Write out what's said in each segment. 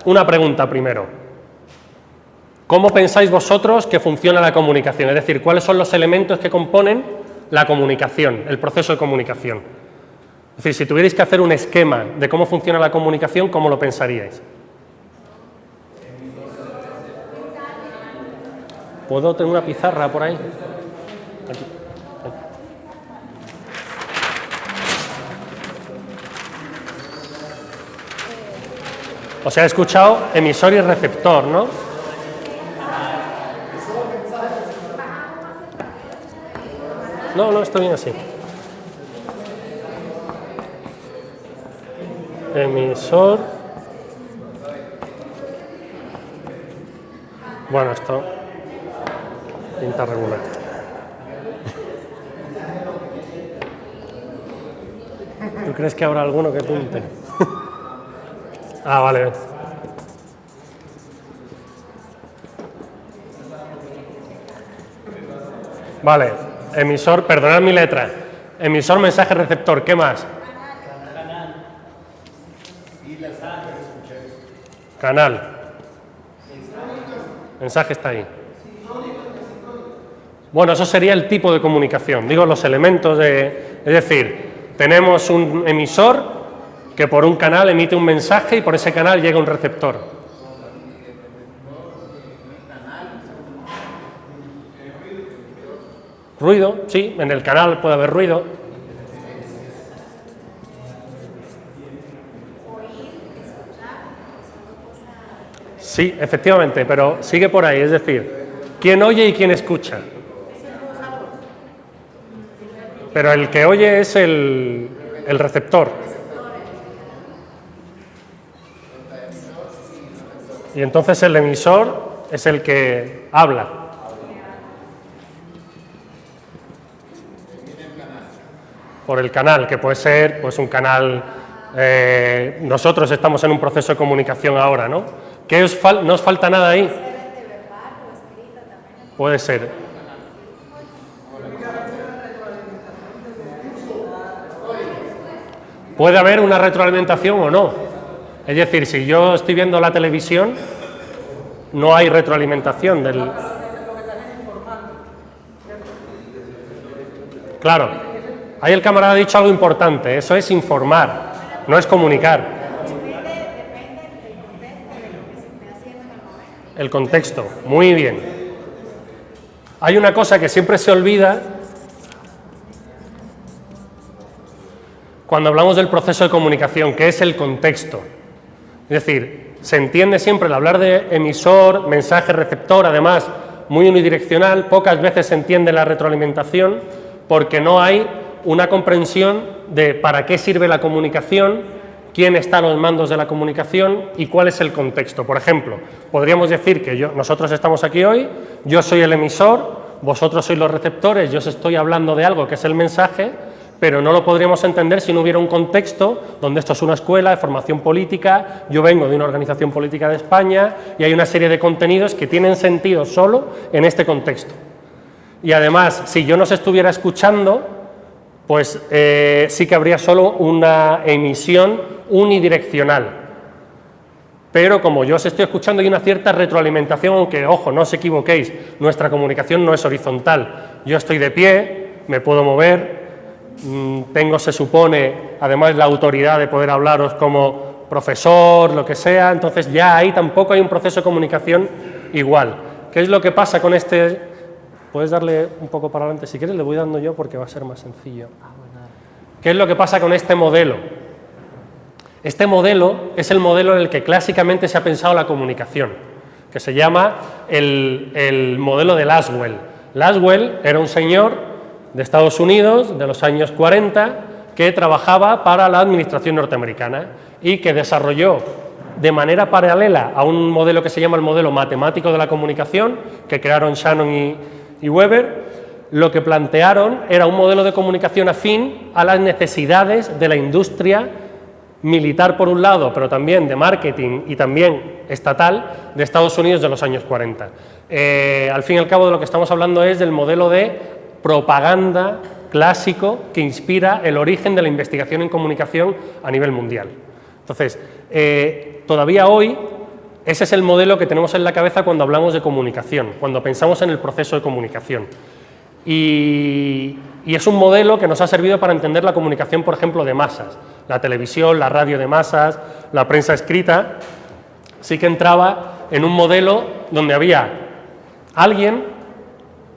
una pregunta primero. ¿Cómo pensáis vosotros que funciona la comunicación? Es decir, ¿cuáles son los elementos que componen la comunicación, el proceso de comunicación? Es decir, si tuvierais que hacer un esquema de cómo funciona la comunicación, ¿cómo lo pensaríais? ¿Puedo tener una pizarra por ahí? Aquí. O sea, he escuchado emisor y receptor, ¿no? No, está bien así. Emisor. Bueno, esto pinta regular. ¿Tú crees que habrá alguno que pinte? Ah, vale. Vale, emisor, perdonad mi letra. Emisor, mensaje, receptor, ¿qué más? Canal. Mensaje está ahí. Bueno, eso sería el tipo de comunicación. Digo, los elementos de... Es decir, tenemos un emisor que por un canal emite un mensaje y por ese canal llega un receptor. Ruido, sí, en el canal puede haber ruido. Sí, efectivamente, pero sigue por ahí, es decir, ¿quién oye y quién escucha? Pero el que oye es el receptor. Y entonces el emisor es el que habla. Por el canal, que puede ser pues un canal... nosotros estamos en un proceso de comunicación ahora, ¿no? ¿Qué no os falta nada ahí? Puede ser. Puede haber una retroalimentación o no. Es decir, si yo estoy viendo la televisión, no hay retroalimentación del... Claro, ahí el camarada ha dicho algo importante, eso es informar, no es comunicar. El contexto, muy bien. Hay una cosa que siempre se olvida cuando hablamos del proceso de comunicación, que es el contexto. Es decir, se entiende siempre el hablar de emisor, mensaje, receptor, además muy unidireccional, pocas veces se entiende la retroalimentación porque no hay una comprensión de para qué sirve la comunicación, quién está a los mandos de la comunicación y cuál es el contexto. Por ejemplo, podríamos decir que nosotros estamos aquí hoy, yo soy el emisor, vosotros sois los receptores, yo os estoy hablando de algo que es el mensaje, pero no lo podríamos entender si no hubiera un contexto donde esto es una escuela de formación política, yo vengo de una organización política de España y hay una serie de contenidos que tienen sentido solo en este contexto. Y además, si yo no os estuviera escuchando, pues sí que habría solo una emisión unidireccional. Pero como yo os estoy escuchando hay una cierta retroalimentación, aunque, ojo, no os equivoquéis, nuestra comunicación no es horizontal. Yo estoy de pie, me puedo mover, tengo, se supone, además la autoridad de poder hablaros como profesor, lo que sea, entonces ya ahí tampoco hay un proceso de comunicación igual. ¿Qué es lo que pasa con este? Puedes darle un poco para adelante, si quieres le voy dando yo porque va a ser más sencillo. ¿Qué es lo que pasa con este modelo? Este modelo es el modelo en el que clásicamente se ha pensado la comunicación, que se llama el modelo de Laswell. Laswell era un señor de Estados Unidos de los años 40 que trabajaba para la administración norteamericana y que desarrolló de manera paralela a un modelo que se llama el modelo matemático de la comunicación, que crearon Shannon y Weber. Lo que plantearon era un modelo de comunicación afín a las necesidades de la industria militar por un lado, pero también de marketing y también estatal de Estados Unidos de los años 40. Al fin y al cabo de lo que estamos hablando es del modelo de propaganda clásico que inspira el origen de la investigación en comunicación a nivel mundial. Entonces, todavía hoy Ese es el modelo que tenemos en la cabeza cuando hablamos de comunicación, cuando pensamos en el proceso de comunicación. Y es un modelo que nos ha servido para entender la comunicación, por ejemplo, de masas. La televisión, la radio de masas, la prensa escrita, sí que entraba en un modelo donde había alguien,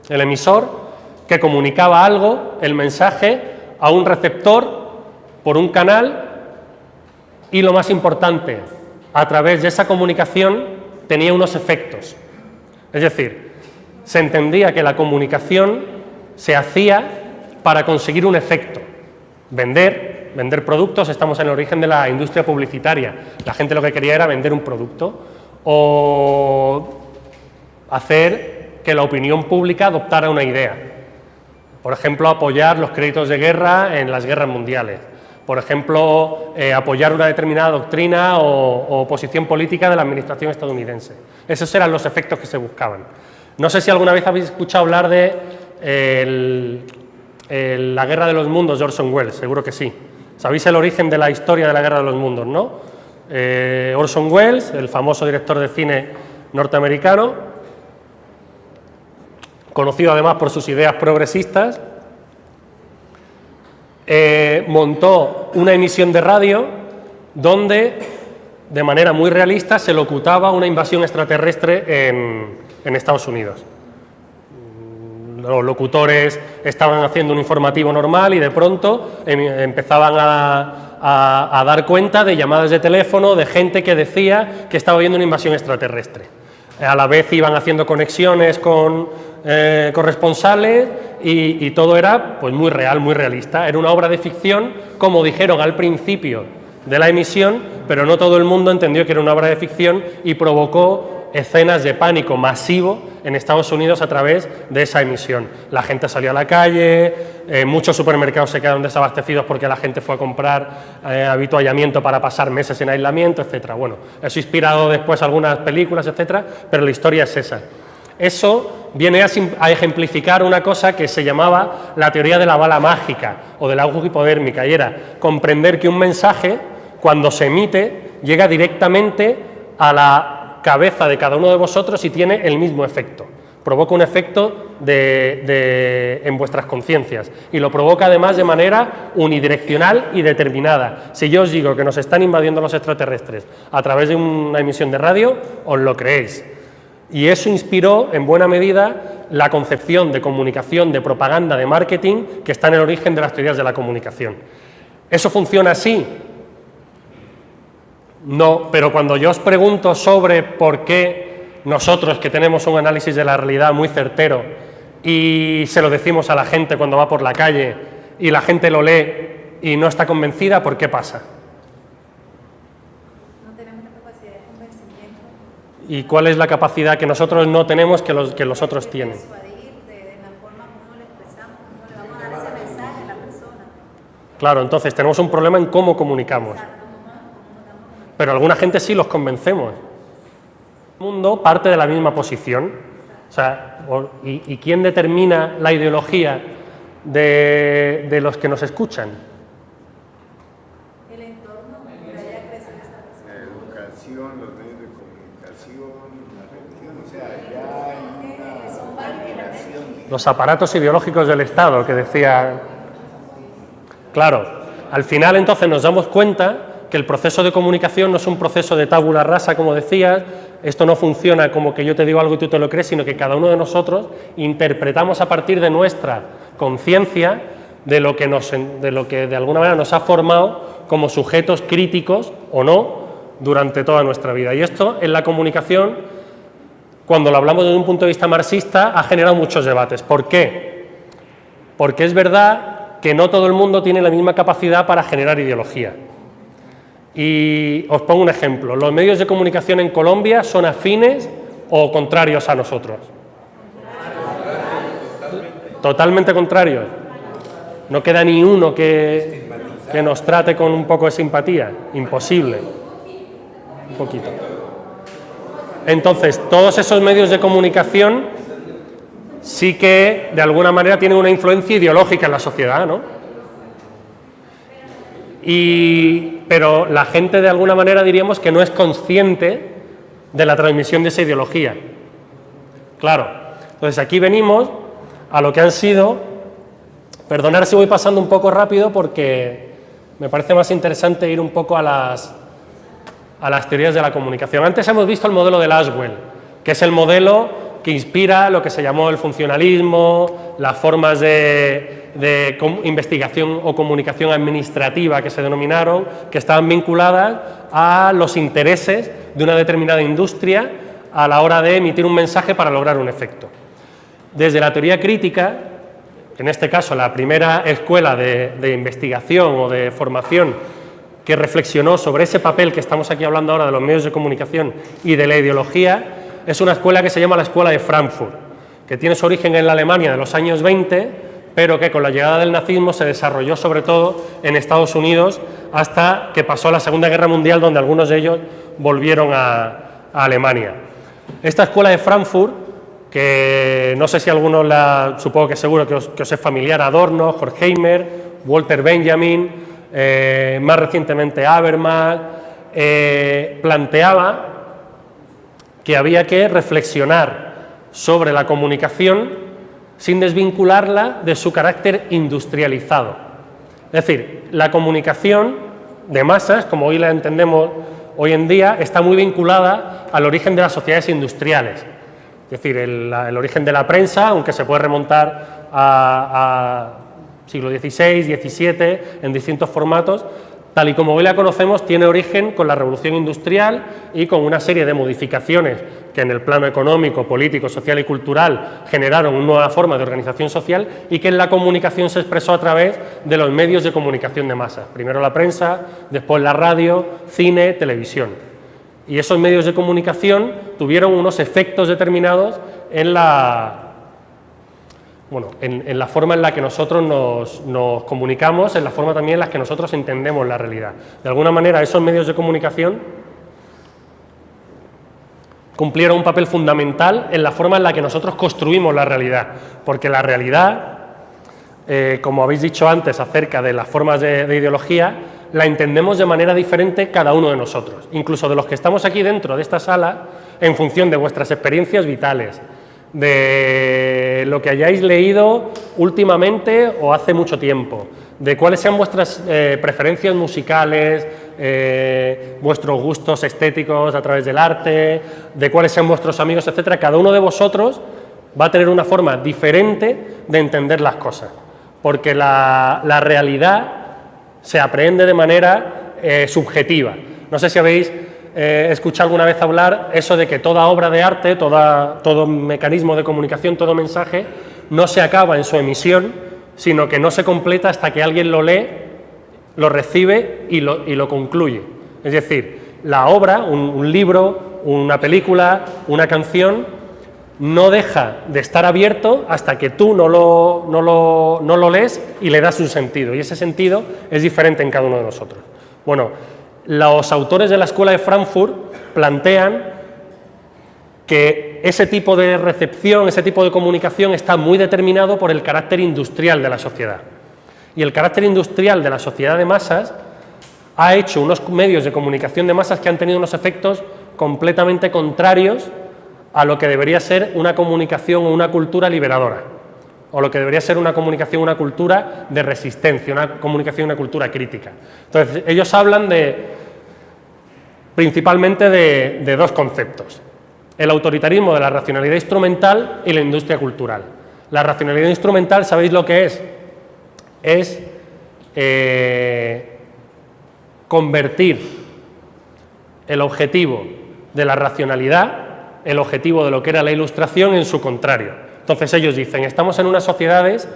el emisor, que comunicaba algo, el mensaje, a un receptor por un canal y, lo más importante, a través de esa comunicación tenía unos efectos. Es decir, se entendía que la comunicación se hacía para conseguir un efecto. Vender productos, estamos en el origen de la industria publicitaria. La gente lo que quería era vender un producto o hacer que la opinión pública adoptara una idea. Por ejemplo, apoyar los créditos de guerra en las guerras mundiales. Por ejemplo, apoyar una determinada doctrina o posición política de la administración estadounidense. Esos eran los efectos que se buscaban. No sé si alguna vez habéis escuchado hablar de La Guerra de los Mundos de Orson Welles, seguro que sí. Sabéis el origen de la historia de la Guerra de los Mundos, ¿no? Orson Welles, el famoso director de cine norteamericano, conocido además por sus ideas progresistas, montó una emisión de radio donde, de manera muy realista, se locutaba una invasión extraterrestre en Estados Unidos. Los locutores estaban haciendo un informativo normal y de pronto empezaban a dar cuenta de llamadas de teléfono de gente que decía que estaba viendo una invasión extraterrestre. A la vez iban haciendo conexiones con corresponsales y todo era pues muy real, muy realista. Era una obra de ficción, como dijeron al principio de la emisión, pero no todo el mundo entendió que era una obra de ficción y provocó escenas de pánico masivo en Estados Unidos a través de esa emisión. La gente salió a la calle, muchos supermercados se quedaron desabastecidos porque la gente fue a comprar habituallamiento para pasar meses en aislamiento, etcétera. Bueno, eso ha inspirado después algunas películas, etcétera, pero la historia es esa. Eso viene a ejemplificar una cosa que se llamaba la teoría de la bala mágica o de la aguja hipodérmica, y era comprender que un mensaje, cuando se emite, llega directamente a la cabeza de cada uno de vosotros y tiene el mismo efecto. Provoca un efecto en vuestras conciencias y lo provoca además de manera unidireccional y determinada. Si yo os digo que nos están invadiendo los extraterrestres a través de una emisión de radio, os lo creéis. Y eso inspiró en buena medida la concepción de comunicación, de propaganda, de marketing, que está en el origen de las teorías de la comunicación. ¿Eso funciona así? No, pero cuando yo os pregunto sobre por qué nosotros, que tenemos un análisis de la realidad muy certero y se lo decimos a la gente cuando va por la calle y la gente lo lee y no está convencida, ¿por qué pasa? No tenemos la capacidad de convencimiento. ¿Y cuál es la capacidad que nosotros no tenemos que los otros tienen? Persuadir de la forma como le expresamos, cómo le vamos a dar ese mensaje a la persona. Claro, entonces tenemos un problema en cómo comunicamos. Pero alguna gente sí los convencemos. El mundo parte de la misma posición. O sea, ¿y quién determina la ideología de los que nos escuchan? El entorno que haya crecido esa persona. La educación, los medios de comunicación, la religión, o sea, ya hay una generación. Los aparatos ideológicos del Estado, que decía. Claro, al final entonces nos damos cuenta que el proceso de comunicación no es un proceso de tábula rasa, como decías. Esto no funciona como que yo te digo algo y tú te lo crees, sino que cada uno de nosotros interpretamos a partir de nuestra conciencia de lo que de alguna manera nos ha formado como sujetos críticos o no durante toda nuestra vida. Y esto en la comunicación, cuando lo hablamos desde un punto de vista marxista, ha generado muchos debates. ¿Por qué? Porque es verdad que no todo el mundo tiene la misma capacidad para generar ideología. Y os pongo un ejemplo. ¿Los medios de comunicación en Colombia son afines o contrarios a nosotros? Totalmente contrarios. No queda ni uno que nos trate con un poco de simpatía. Imposible. Un poquito. Entonces, todos esos medios de comunicación sí que de alguna manera tienen una influencia ideológica en la sociedad, ¿no? Pero la gente de alguna manera diríamos que no es consciente de la transmisión de esa ideología. Claro, entonces aquí venimos a lo que han sido, perdonad si voy pasando un poco rápido porque me parece más interesante ir un poco a las teorías de la comunicación. Antes hemos visto el modelo de Laswell, que es el modelo que inspira lo que se llamó el funcionalismo, las formas de investigación o comunicación administrativa que se denominaron, que estaban vinculadas a los intereses de una determinada industria a la hora de emitir un mensaje para lograr un efecto. Desde la teoría crítica, en este caso la primera escuela de investigación o de formación que reflexionó sobre ese papel que estamos aquí hablando ahora de los medios de comunicación y de la ideología, es una escuela que se llama la Escuela de Frankfurt, que tiene su origen en la Alemania de los años 20, pero que con la llegada del nazismo se desarrolló sobre todo en Estados Unidos hasta que pasó la Segunda Guerra Mundial, donde algunos de ellos volvieron a Alemania. Esta Escuela de Frankfurt, que no sé si algunos supongo que seguro que os es familiar, Adorno, Horkheimer, Walter Benjamin, más recientemente Habermas, planteaba que había que reflexionar sobre la comunicación sin desvincularla de su carácter industrializado. Es decir, la comunicación de masas, como hoy la entendemos hoy en día, está muy vinculada al origen de las sociedades industriales. Es decir, el origen de la prensa, aunque se puede remontar a siglo XVI, XVII, en distintos formatos, tal y como hoy la conocemos, tiene origen con la revolución industrial y con una serie de modificaciones que en el plano económico, político, social y cultural generaron una nueva forma de organización social y que en la comunicación se expresó a través de los medios de comunicación de masas. Primero la prensa, después la radio, cine, televisión. Y esos medios de comunicación tuvieron unos efectos determinados en la forma en la que nosotros nos comunicamos, en la forma también en la que nosotros entendemos la realidad. De alguna manera, esos medios de comunicación cumplieron un papel fundamental en la forma en la que nosotros construimos la realidad, porque la realidad, como habéis dicho antes acerca de las formas de ideología, la entendemos de manera diferente cada uno de nosotros, incluso de los que estamos aquí dentro de esta sala, en función de vuestras experiencias vitales, de lo que hayáis leído últimamente o hace mucho tiempo, de cuáles sean vuestras preferencias musicales, vuestros gustos estéticos a través del arte, de cuáles sean vuestros amigos, etcétera. Cada uno de vosotros va a tener una forma diferente de entender las cosas, porque la realidad se aprende de manera subjetiva. No sé si habéis escuchado alguna vez hablar eso de que toda obra de arte, todo mecanismo de comunicación, todo mensaje, no se acaba en su emisión, sino que no se completa hasta que alguien lo lee, lo recibe y lo concluye. Es decir, la obra, un libro, una película, una canción, no deja de estar abierto hasta que tú no lo lees y le das un sentido. Y ese sentido es diferente en cada uno de nosotros. Bueno, los autores de la Escuela de Frankfurt plantean que ese tipo de recepción, ese tipo de comunicación está muy determinado por el carácter industrial de la sociedad. Y el carácter industrial de la sociedad de masas ha hecho unos medios de comunicación de masas que han tenido unos efectos completamente contrarios a lo que debería ser una comunicación o una cultura liberadora, o lo que debería ser una comunicación, una cultura de resistencia, una comunicación, una cultura crítica. Entonces, ellos hablan principalmente de dos conceptos: el autoritarismo de la racionalidad instrumental y la industria cultural. La racionalidad instrumental, ¿sabéis lo que es? Es convertir el objetivo de la racionalidad, el objetivo de lo que era la ilustración, en su contrario. Entonces ellos dicen, estamos en unas sociedades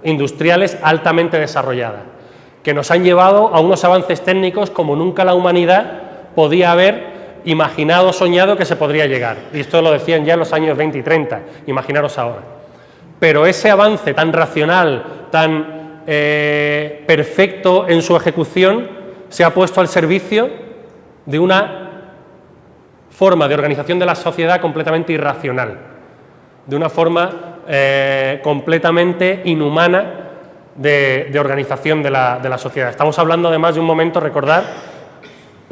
industriales altamente desarrolladas, que nos han llevado a unos avances técnicos como nunca la humanidad podía haber imaginado o soñado que se podría llegar. Y esto lo decían ya en los años 20 y 30, imaginaros ahora. Pero ese avance tan racional, tan perfecto en su ejecución, se ha puesto al servicio de una forma de organización de la sociedad completamente irracional, de una forma completamente inhumana de organización de la sociedad. Estamos hablando además de un momento, recordad,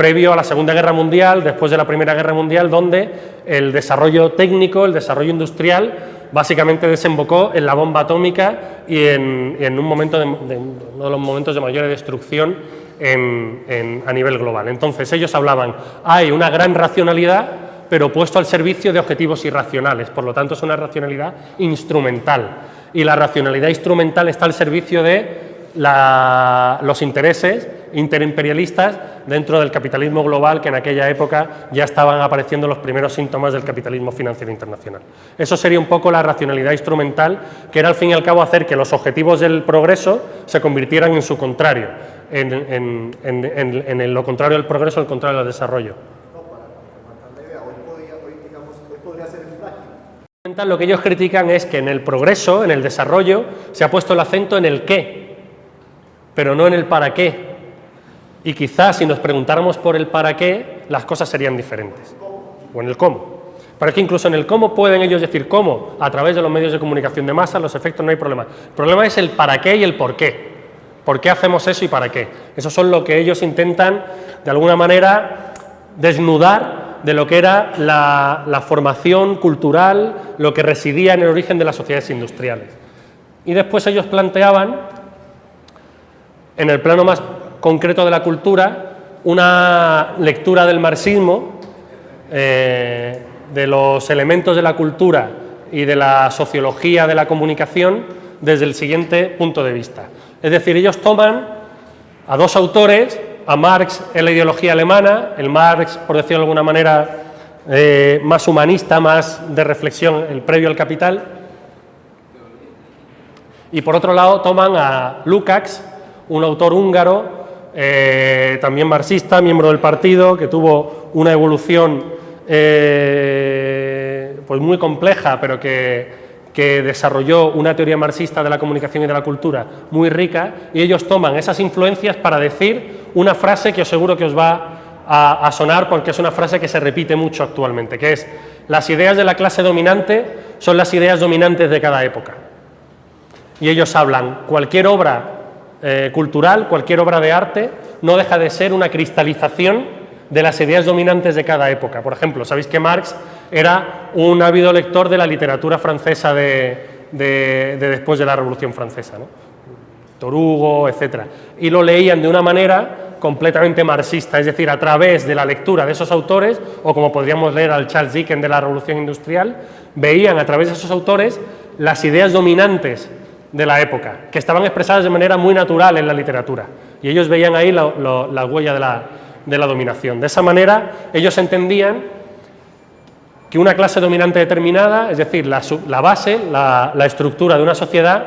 previo a la Segunda Guerra Mundial, después de la Primera Guerra Mundial, donde el desarrollo técnico, el desarrollo industrial, básicamente desembocó en la bomba atómica y en un momento uno de los momentos de mayor destrucción a nivel global. Entonces ellos hablaban, hay una gran racionalidad, pero puesto al servicio de objetivos irracionales, por lo tanto es una racionalidad instrumental, y la racionalidad instrumental está al servicio de los intereses interimperialistas dentro del capitalismo global, que en aquella época ya estaban apareciendo los primeros síntomas del capitalismo financiero internacional. Eso sería un poco la racionalidad instrumental, que era al fin y al cabo hacer que los objetivos del progreso se convirtieran en su contrario, en lo contrario del progreso, el contrario del desarrollo. Lo que ellos critican es que en el progreso, en el desarrollo, se ha puesto el acento en el qué, pero no en el para qué. Y quizás si nos preguntáramos por el para qué, las cosas serían diferentes. O en el cómo. Pero es que incluso en el cómo pueden ellos decir cómo, a través de los medios de comunicación de masa, los efectos no hay problema. El problema es el para qué y el por qué. ¿Por qué hacemos eso y para qué? Eso son lo que ellos intentan, de alguna manera, desnudar de lo que era la formación cultural, lo que residía en el origen de las sociedades industriales. Y después ellos planteaban, en el plano más concreto de la cultura, una lectura del marxismo, de los elementos de la cultura y de la sociología de la comunicación desde el siguiente punto de vista. Es decir, ellos toman a dos autores, a Marx en la ideología alemana, el Marx, por decirlo de alguna manera, más humanista, más de reflexión, el previo al Capital, y por otro lado toman a Lukács, un autor húngaro, también marxista, miembro del partido, que tuvo una evolución pues muy compleja, pero que desarrolló una teoría marxista de la comunicación y de la cultura muy rica, y ellos toman esas influencias para decir una frase que os seguro que os va a sonar, porque es una frase que se repite mucho actualmente, que es: las ideas de la clase dominante son las ideas dominantes de cada época. Y ellos hablan, cualquier obra cultural, cualquier obra de arte, no deja de ser una cristalización de las ideas dominantes de cada época. Por ejemplo, sabéis que Marx era un ávido lector de la literatura francesa de después de la Revolución Francesa, ¿no? Víctor Hugo, etc. Y lo leían de una manera completamente marxista, es decir, a través de la lectura de esos autores, o como podríamos leer al Charles Dickens de la Revolución Industrial, veían a través de esos autores las ideas dominantes de la época, que estaban expresadas de manera muy natural en la literatura, y ellos veían ahí la huella de la dominación. De esa manera, ellos entendían que una clase dominante determinada, es decir, la base, la estructura de una sociedad,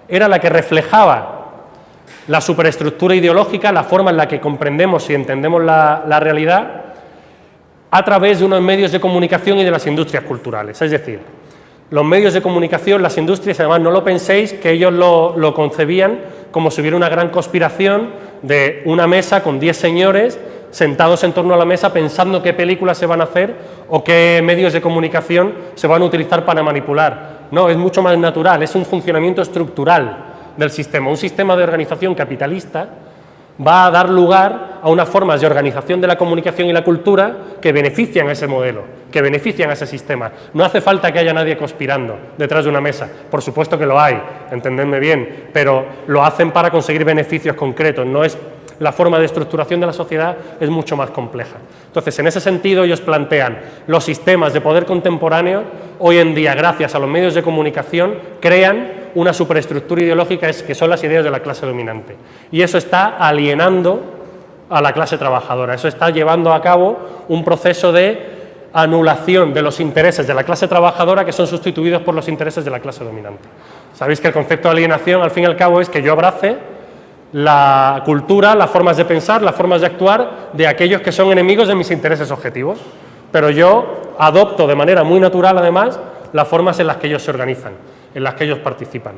era la que reflejaba la superestructura ideológica, la forma en la que comprendemos y entendemos la realidad, a través de unos medios de comunicación y de las industrias culturales. Es decir, los medios de comunicación, las industrias, además no lo penséis, que ellos lo concebían como si hubiera una gran conspiración de una mesa con 10 señores sentados en torno a la mesa pensando qué películas se van a hacer o qué medios de comunicación se van a utilizar para manipular. No, es mucho más natural, es un funcionamiento estructural del sistema. Un sistema de organización capitalista va a dar lugar a unas formas de organización de la comunicación y la cultura que benefician a ese modelo, que benefician a ese sistema. No hace falta que haya nadie conspirando detrás de una mesa, por supuesto que lo hay, entendedme bien, pero lo hacen para conseguir beneficios concretos, no es... La forma de estructuración de la sociedad es mucho más compleja. Entonces, en ese sentido, ellos plantean los sistemas de poder contemporáneo, hoy en día, gracias a los medios de comunicación, crean una superestructura ideológica que son las ideas de la clase dominante. Y eso está alienando a la clase trabajadora, eso está llevando a cabo un proceso de anulación de los intereses de la clase trabajadora que son sustituidos por los intereses de la clase dominante. Sabéis que el concepto de alienación, al fin y al cabo, es que yo abrace la cultura, las formas de pensar, las formas de actuar de aquellos que son enemigos de mis intereses objetivos, pero yo adopto de manera muy natural, además, las formas en las que ellos se organizan, en las que ellos participan.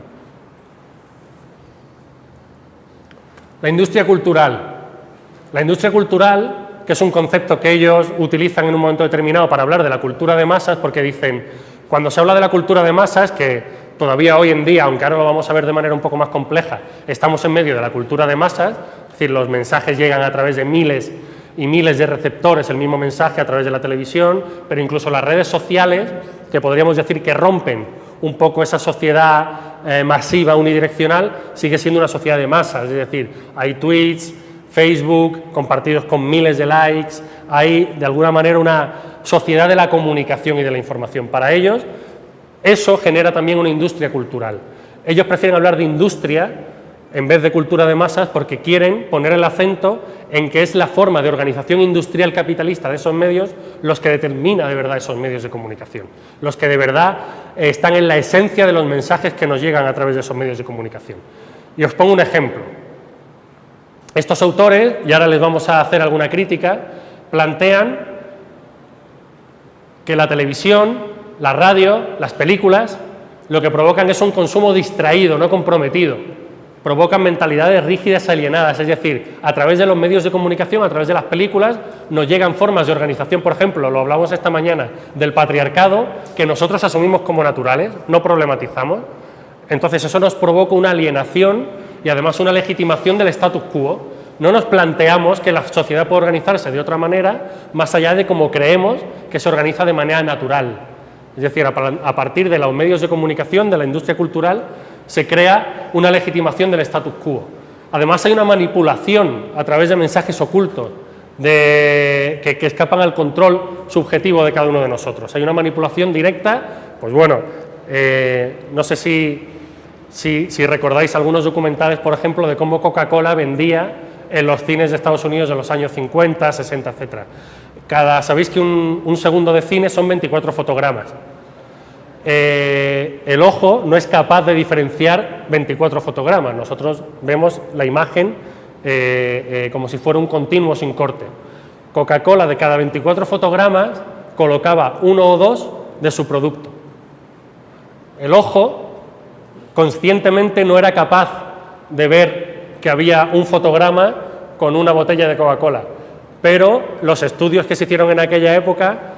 La industria cultural, que es un concepto que ellos utilizan en un momento determinado para hablar de la cultura de masas, porque dicen, cuando se habla de la cultura de masas, que todavía hoy en día, aunque ahora lo vamos a ver de manera un poco más compleja, estamos en medio de la cultura de masas, es decir, los mensajes llegan a través de miles y miles de receptores el mismo mensaje a través de la televisión, pero incluso las redes sociales, que podríamos decir que rompen un poco esa sociedad masiva unidireccional, sigue siendo una sociedad de masas, es decir, hay tweets, Facebook, compartidos con miles de likes, hay de alguna manera una sociedad de la comunicación y de la información. Para ellos, eso genera también una industria cultural. Ellos prefieren hablar de industria en vez de cultura de masas porque quieren poner el acento en que es la forma de organización industrial capitalista de esos medios los que determina de verdad esos medios de comunicación, los que de verdad están en la esencia de los mensajes que nos llegan a través de esos medios de comunicación. Y os pongo un ejemplo. Estos autores, y ahora les vamos a hacer alguna crítica, plantean que la televisión, la radio, las películas, lo que provocan es un consumo distraído, no comprometido. Provocan mentalidades rígidas, alienadas, es decir, a través de los medios de comunicación, a través de las películas, nos llegan formas de organización, por ejemplo, lo hablamos esta mañana, del patriarcado, que nosotros asumimos como naturales, no problematizamos. Entonces eso nos provoca una alienación y además una legitimación del status quo. No nos planteamos que la sociedad puede organizarse de otra manera, más allá de cómo creemos que se organiza de manera natural. Es decir, a partir de los medios de comunicación, de la industria cultural, se crea una legitimación del status quo. Además, hay una manipulación a través de mensajes ocultos que escapan al control subjetivo de cada uno de nosotros. Hay una manipulación directa, pues bueno, no sé si recordáis algunos documentales, por ejemplo, de cómo Coca-Cola vendía en los cines de Estados Unidos de los años 50, 60, etc. Sabéis que un segundo de cine son 24 fotogramas. El ojo no es capaz de diferenciar 24 fotogramas. Nosotros vemos la imagen como si fuera un continuo sin corte. Coca-Cola, de cada 24 fotogramas, colocaba 1 o 2 de su producto. El ojo, conscientemente, no era capaz de ver que había un fotograma con una botella de Coca-Cola, pero los estudios que se hicieron en aquella época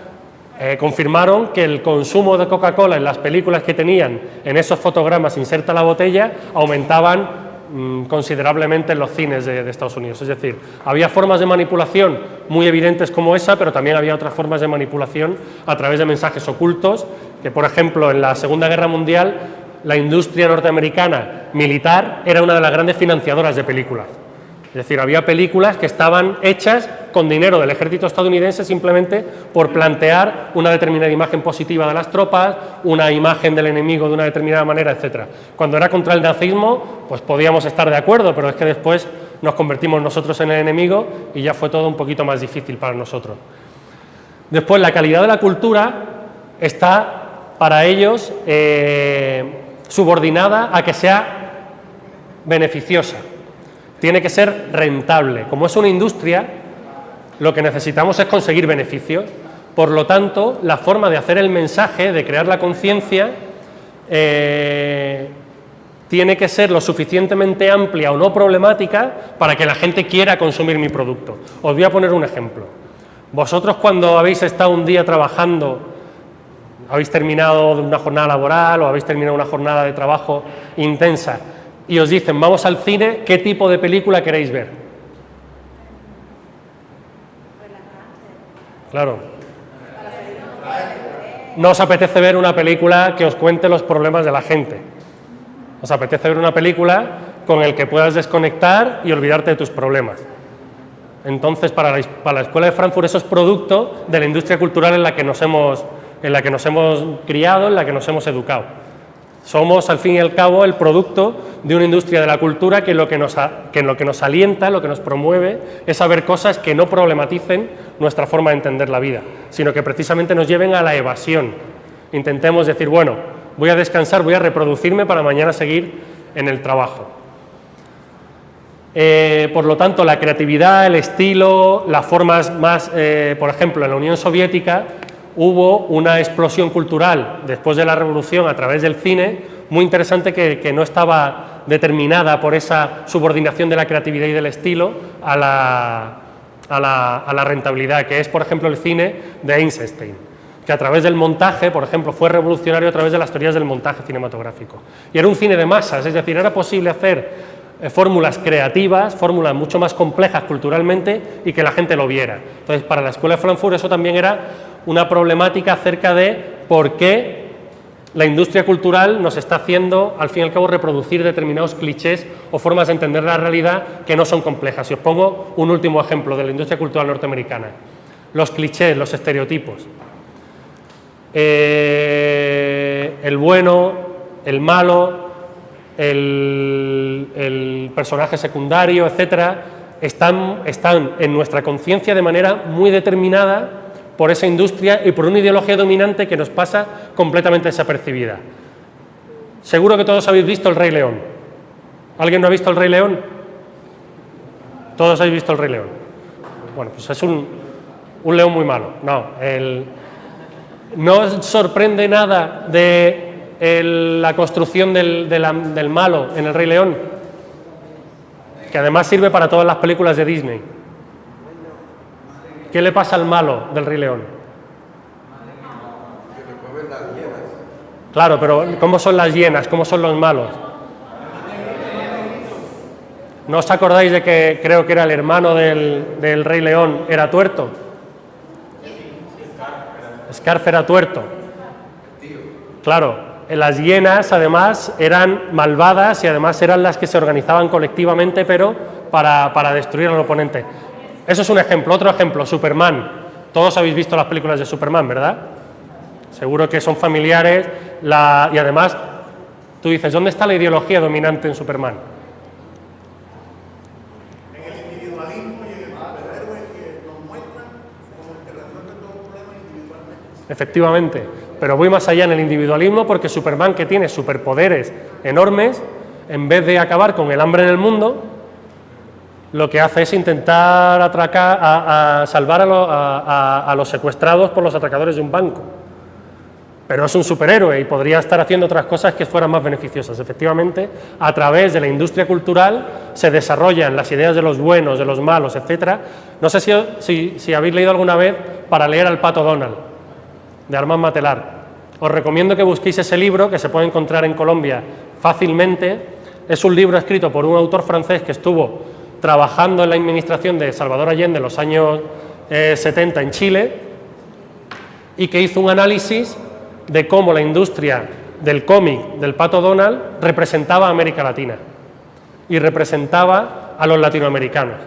confirmaron que el consumo de Coca-Cola en las películas que tenían en esos fotogramas inserta la botella aumentaban considerablemente en los cines de Estados Unidos. Es decir, había formas de manipulación muy evidentes como esa, pero también había otras formas de manipulación a través de mensajes ocultos, que por ejemplo en la Segunda Guerra Mundial la industria norteamericana militar era una de las grandes financiadoras de películas. Es decir, había películas que estaban hechas con dinero del ejército estadounidense simplemente por plantear una determinada imagen positiva de las tropas, una imagen del enemigo de una determinada manera, etc. Cuando era contra el nazismo, pues podíamos estar de acuerdo, pero es que después nos convertimos nosotros en el enemigo y ya fue todo un poquito más difícil para nosotros. Después, la calidad de la cultura está para ellos subordinada a que sea beneficiosa. Tiene que ser rentable. Como es una industria, lo que necesitamos es conseguir beneficios. Por lo tanto, la forma de hacer el mensaje, de crear la conciencia, tiene que ser lo suficientemente amplia o no problemática para que la gente quiera consumir mi producto. Os voy a poner un ejemplo. Vosotros, cuando habéis estado un día trabajando, habéis terminado una jornada laboral o habéis terminado una jornada de trabajo intensa, y os dicen, vamos al cine, ¿qué tipo de película queréis ver? Claro. No os apetece ver una película que os cuente los problemas de la gente. Os apetece ver una película con la que puedas desconectar y olvidarte de tus problemas. Entonces, para la Escuela de Frankfurt eso es producto de la industria cultural en la que nos hemos criado, en la que nos hemos educado. Somos, al fin y al cabo, el producto de una industria de la cultura que lo que nos alienta, lo que nos promueve, es saber cosas que no problematicen nuestra forma de entender la vida, sino que precisamente nos lleven a la evasión. Intentemos decir, bueno, voy a descansar, voy a reproducirme para mañana seguir en el trabajo. Por lo tanto, la creatividad, el estilo, las formas más, por ejemplo, en la Unión Soviética, hubo una explosión cultural después de la revolución a través del cine muy interesante que no estaba determinada por esa subordinación de la creatividad y del estilo a la rentabilidad, que es, por ejemplo, el cine de Eisenstein, que a través del montaje, por ejemplo, fue revolucionario a través de las teorías del montaje cinematográfico. Y era un cine de masas, es decir, era posible hacer fórmulas creativas, fórmulas mucho más complejas culturalmente y que la gente lo viera. Entonces, para la Escuela de Frankfurt eso también era una problemática acerca de por qué la industria cultural nos está haciendo, al fin y al cabo, reproducir determinados clichés o formas de entender la realidad que no son complejas. Y os pongo un último ejemplo de la industria cultural norteamericana. Los clichés, los estereotipos. El bueno, el malo, el personaje secundario, etcétera, están en nuestra conciencia de manera muy determinada por esa industria y por una ideología dominante que nos pasa completamente desapercibida. Seguro que todos habéis visto El Rey León. ¿Alguien no ha visto El Rey León? Todos habéis visto El Rey León. Bueno, pues es un león muy malo. No os sorprende nada de la construcción del malo en El Rey León, que además sirve para todas las películas de Disney. ¿Qué le pasa al malo del Rey León? Claro, pero ¿cómo son las hienas? ¿Cómo son los malos? ¿No os acordáis de que creo que era el hermano del Rey León, era tuerto? Scar era tuerto. Claro. Las hienas, además, eran malvadas y además eran las que se organizaban colectivamente, pero para destruir al oponente. Eso es un ejemplo. Otro ejemplo, Superman. Todos habéis visto las películas de Superman, ¿verdad? Seguro que son familiares. Y además, tú dices, ¿dónde está la ideología dominante en Superman? En el individualismo y en el superhéroe que nos muestran como el que resuelve todo el problema individualmente. Efectivamente. Pero voy más allá en el individualismo porque Superman, que tiene superpoderes enormes, en vez de acabar con el hambre en el mundo, lo que hace es intentar salvar a los secuestrados por los atracadores de un banco. Pero es un superhéroe y podría estar haciendo otras cosas que fueran más beneficiosas. Efectivamente, a través de la industria cultural se desarrollan las ideas de los buenos, de los malos, etcétera. No sé si habéis leído alguna vez Para leer al Pato Donald, de Armand Matelar. Os recomiendo que busquéis ese libro, que se puede encontrar en Colombia fácilmente. Es un libro escrito por un autor francés que estuvo trabajando en la administración de Salvador Allende en los años 70 en Chile y que hizo un análisis de cómo la industria del cómic del Pato Donald representaba a América Latina y representaba a los latinoamericanos.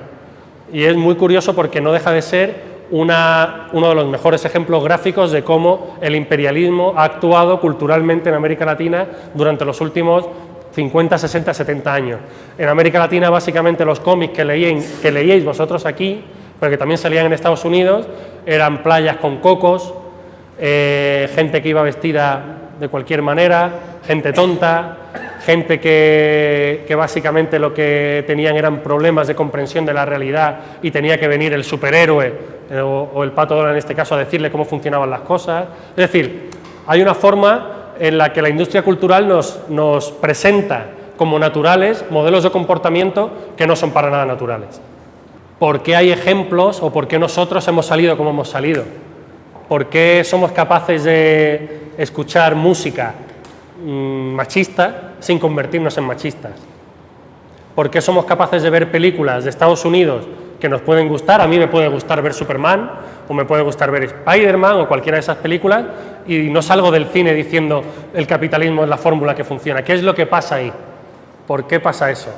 Y es muy curioso porque no deja de ser uno de los mejores ejemplos gráficos de cómo el imperialismo ha actuado culturalmente en América Latina durante los últimos 50, 60, 70 años. En América Latina, básicamente, los cómics que leíais vosotros aquí, pero que también salían en Estados Unidos, eran playas con cocos, gente que iba vestida de cualquier manera, gente tonta, gente que básicamente lo que tenían eran problemas de comprensión de la realidad y tenía que venir el superhéroe o el Pato Donald en este caso a decirle cómo funcionaban las cosas. Es decir, hay una forma en la que la industria cultural nos presenta como naturales modelos de comportamiento que no son para nada naturales. ¿Por qué hay ejemplos o por qué nosotros hemos salido como hemos salido? ¿Por qué somos capaces de escuchar música machista sin convertirnos en machistas? ¿Por qué somos capaces de ver películas de Estados Unidos que nos pueden gustar? A mí me puede gustar ver Superman o me puede gustar ver Spider-Man o cualquiera de esas películas y no salgo del cine diciendo el capitalismo es la fórmula que funciona. ¿Qué es lo que pasa ahí? ¿Por qué pasa eso?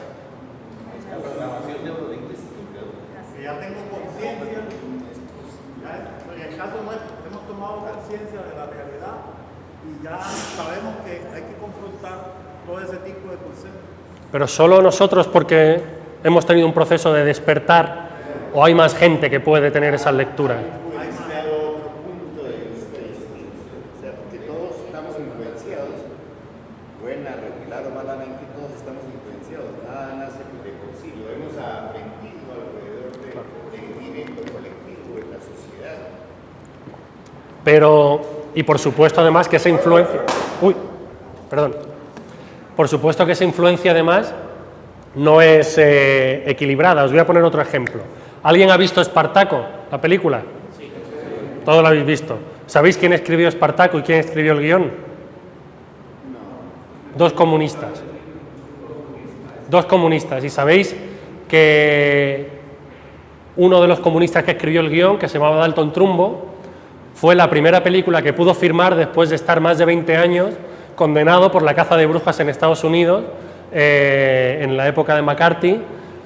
Ya tengo conciencia, en el caso nuestro hemos tomado conciencia de la realidad y ya sabemos que hay que confrontar todo ese tipo de conceptos. Pero solo nosotros porque hemos tenido un proceso de despertar o hay más gente que puede tener esas lecturas. Hay otro punto de vista distinto, o sea, porque todos estamos influenciados, buena, regular o malamente, todos estamos influenciados, nada nace de por sí, lo hemos aprendido alrededor del vivimiento colectivo en la sociedad. Pero, y por supuesto además que esa influencia... Por supuesto que esa influencia además no es equilibrada. Os voy a poner otro ejemplo. ¿Alguien ha visto Espartaco, la película? Sí. Todos la habéis visto. ¿Sabéis quién escribió Espartaco y quién escribió el guión? No. Dos comunistas. dos comunistas. Y sabéis que uno de los comunistas que escribió el guión, que se llamaba Dalton Trumbo, fue la primera película que pudo firmar después de estar más de 20 años condenado por la caza de brujas en Estados Unidos, en la época de McCarthy,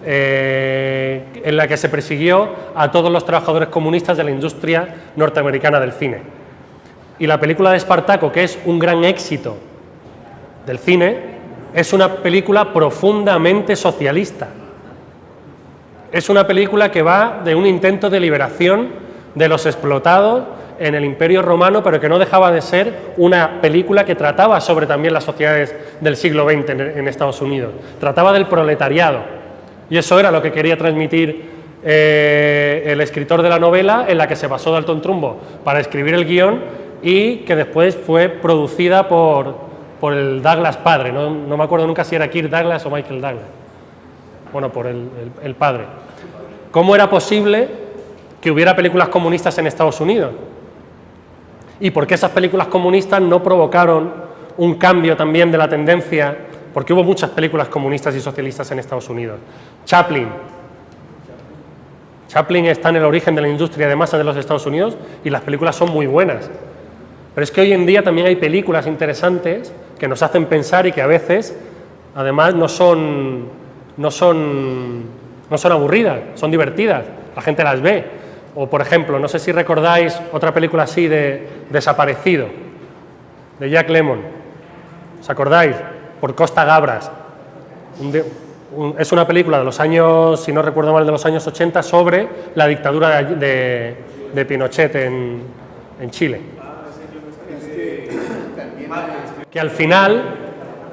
en la que se persiguió a todos los trabajadores comunistas de la industria norteamericana del cine. Y la película de Espartaco, que es un gran éxito del cine, es una película profundamente socialista. Es una película que va de un intento de liberación de los explotados en el Imperio Romano, pero que no dejaba de ser una película que trataba sobre también las sociedades del siglo XX en Estados Unidos. Trataba del proletariado. Y eso era lo que quería transmitir el escritor de la novela, en la que se basó Dalton Trumbo para escribir el guión, y que después fue producida por el Douglas padre. No me acuerdo nunca si era Kirk Douglas o Michael Douglas. Bueno, por el padre. ¿Cómo era posible que hubiera películas comunistas en Estados Unidos? ¿Y por qué esas películas comunistas no provocaron un cambio también de la tendencia? Porque hubo muchas películas comunistas y socialistas en Estados Unidos. Chaplin está en el origen de la industria de masa de los Estados Unidos y las películas son muy buenas. Pero es que hoy en día también hay películas interesantes que nos hacen pensar y que a veces, además, no son aburridas, son divertidas, la gente las ve. O, por ejemplo, no sé si recordáis otra película así de Desaparecido, de Jack Lemmon. ¿Os acordáis? Por Costa Gabras. Es una película de los años, si no recuerdo mal, de los años 80 sobre la dictadura de Pinochet en Chile. Que al final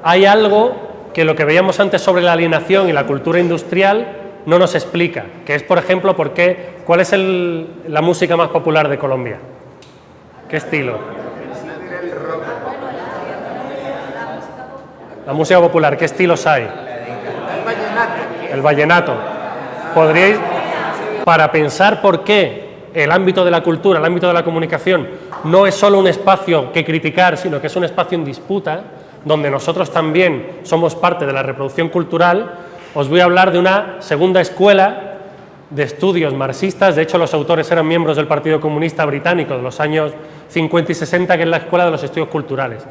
hay algo que lo que veíamos antes sobre la alienación y la cultura industrial no nos explica, que es, por ejemplo, ¿cuál es la música más popular de Colombia? ¿Qué estilo? La música popular, ¿qué estilos hay? El vallenato. ¿Podríais, para pensar por qué el ámbito de la cultura, el ámbito de la comunicación, no es solo un espacio que criticar, sino que es un espacio en disputa, donde nosotros también somos parte de la reproducción cultural? Os voy a hablar de una segunda escuela de estudios marxistas. De hecho, los autores eran miembros del Partido Comunista Británico de los años 50 y 60, que es la Escuela de los Estudios Culturales.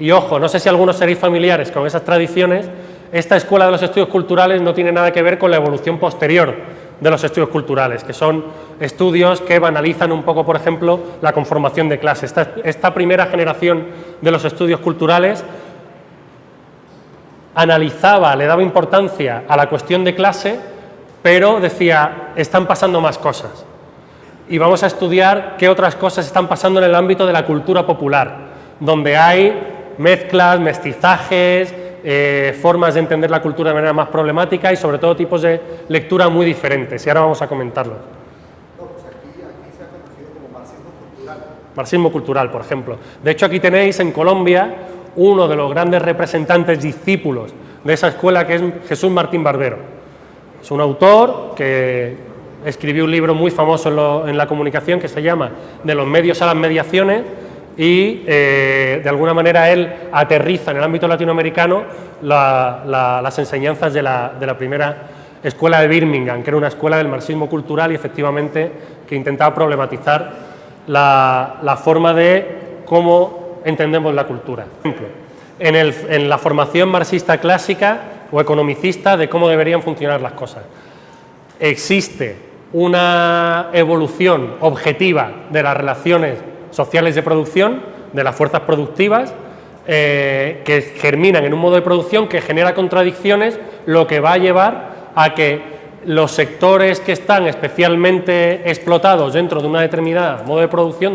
Y ojo, no sé si algunos seréis familiares con esas tradiciones. Esta Escuela de los Estudios Culturales no tiene nada que ver con la evolución posterior de los estudios culturales, que son estudios que banalizan un poco, por ejemplo, la conformación de clase. Esta primera generación de los estudios culturales analizaba, le daba importancia a la cuestión de clase, pero decía, están pasando más cosas. Y vamos a estudiar qué otras cosas están pasando en el ámbito de la cultura popular, donde hay mezclas, mestizajes, formas de entender la cultura de manera más problemática y sobre todo tipos de lectura muy diferentes. Y ahora vamos a comentarlos. No, pues aquí se ha conocido como marxismo cultural. Marxismo cultural, por ejemplo. De hecho, aquí tenéis en Colombia uno de los grandes representantes discípulos de esa escuela, que es Jesús Martín Barbero. Es un autor que escribió un libro muy famoso en la comunicación que se llama De los medios a las mediaciones, y de alguna manera él aterriza en el ámbito latinoamericano las enseñanzas de la primera escuela de Birmingham, que era una escuela del marxismo cultural y efectivamente que intentaba problematizar la forma de cómo entendemos la cultura. Por ejemplo, en la formación marxista clásica o economicista de cómo deberían funcionar las cosas, existe una evolución objetiva de las relaciones sociales de producción, de las fuerzas productivas, que germinan en un modo de producción que genera contradicciones, lo que va a llevar a que los sectores que están especialmente explotados dentro de una determinada modo de producción,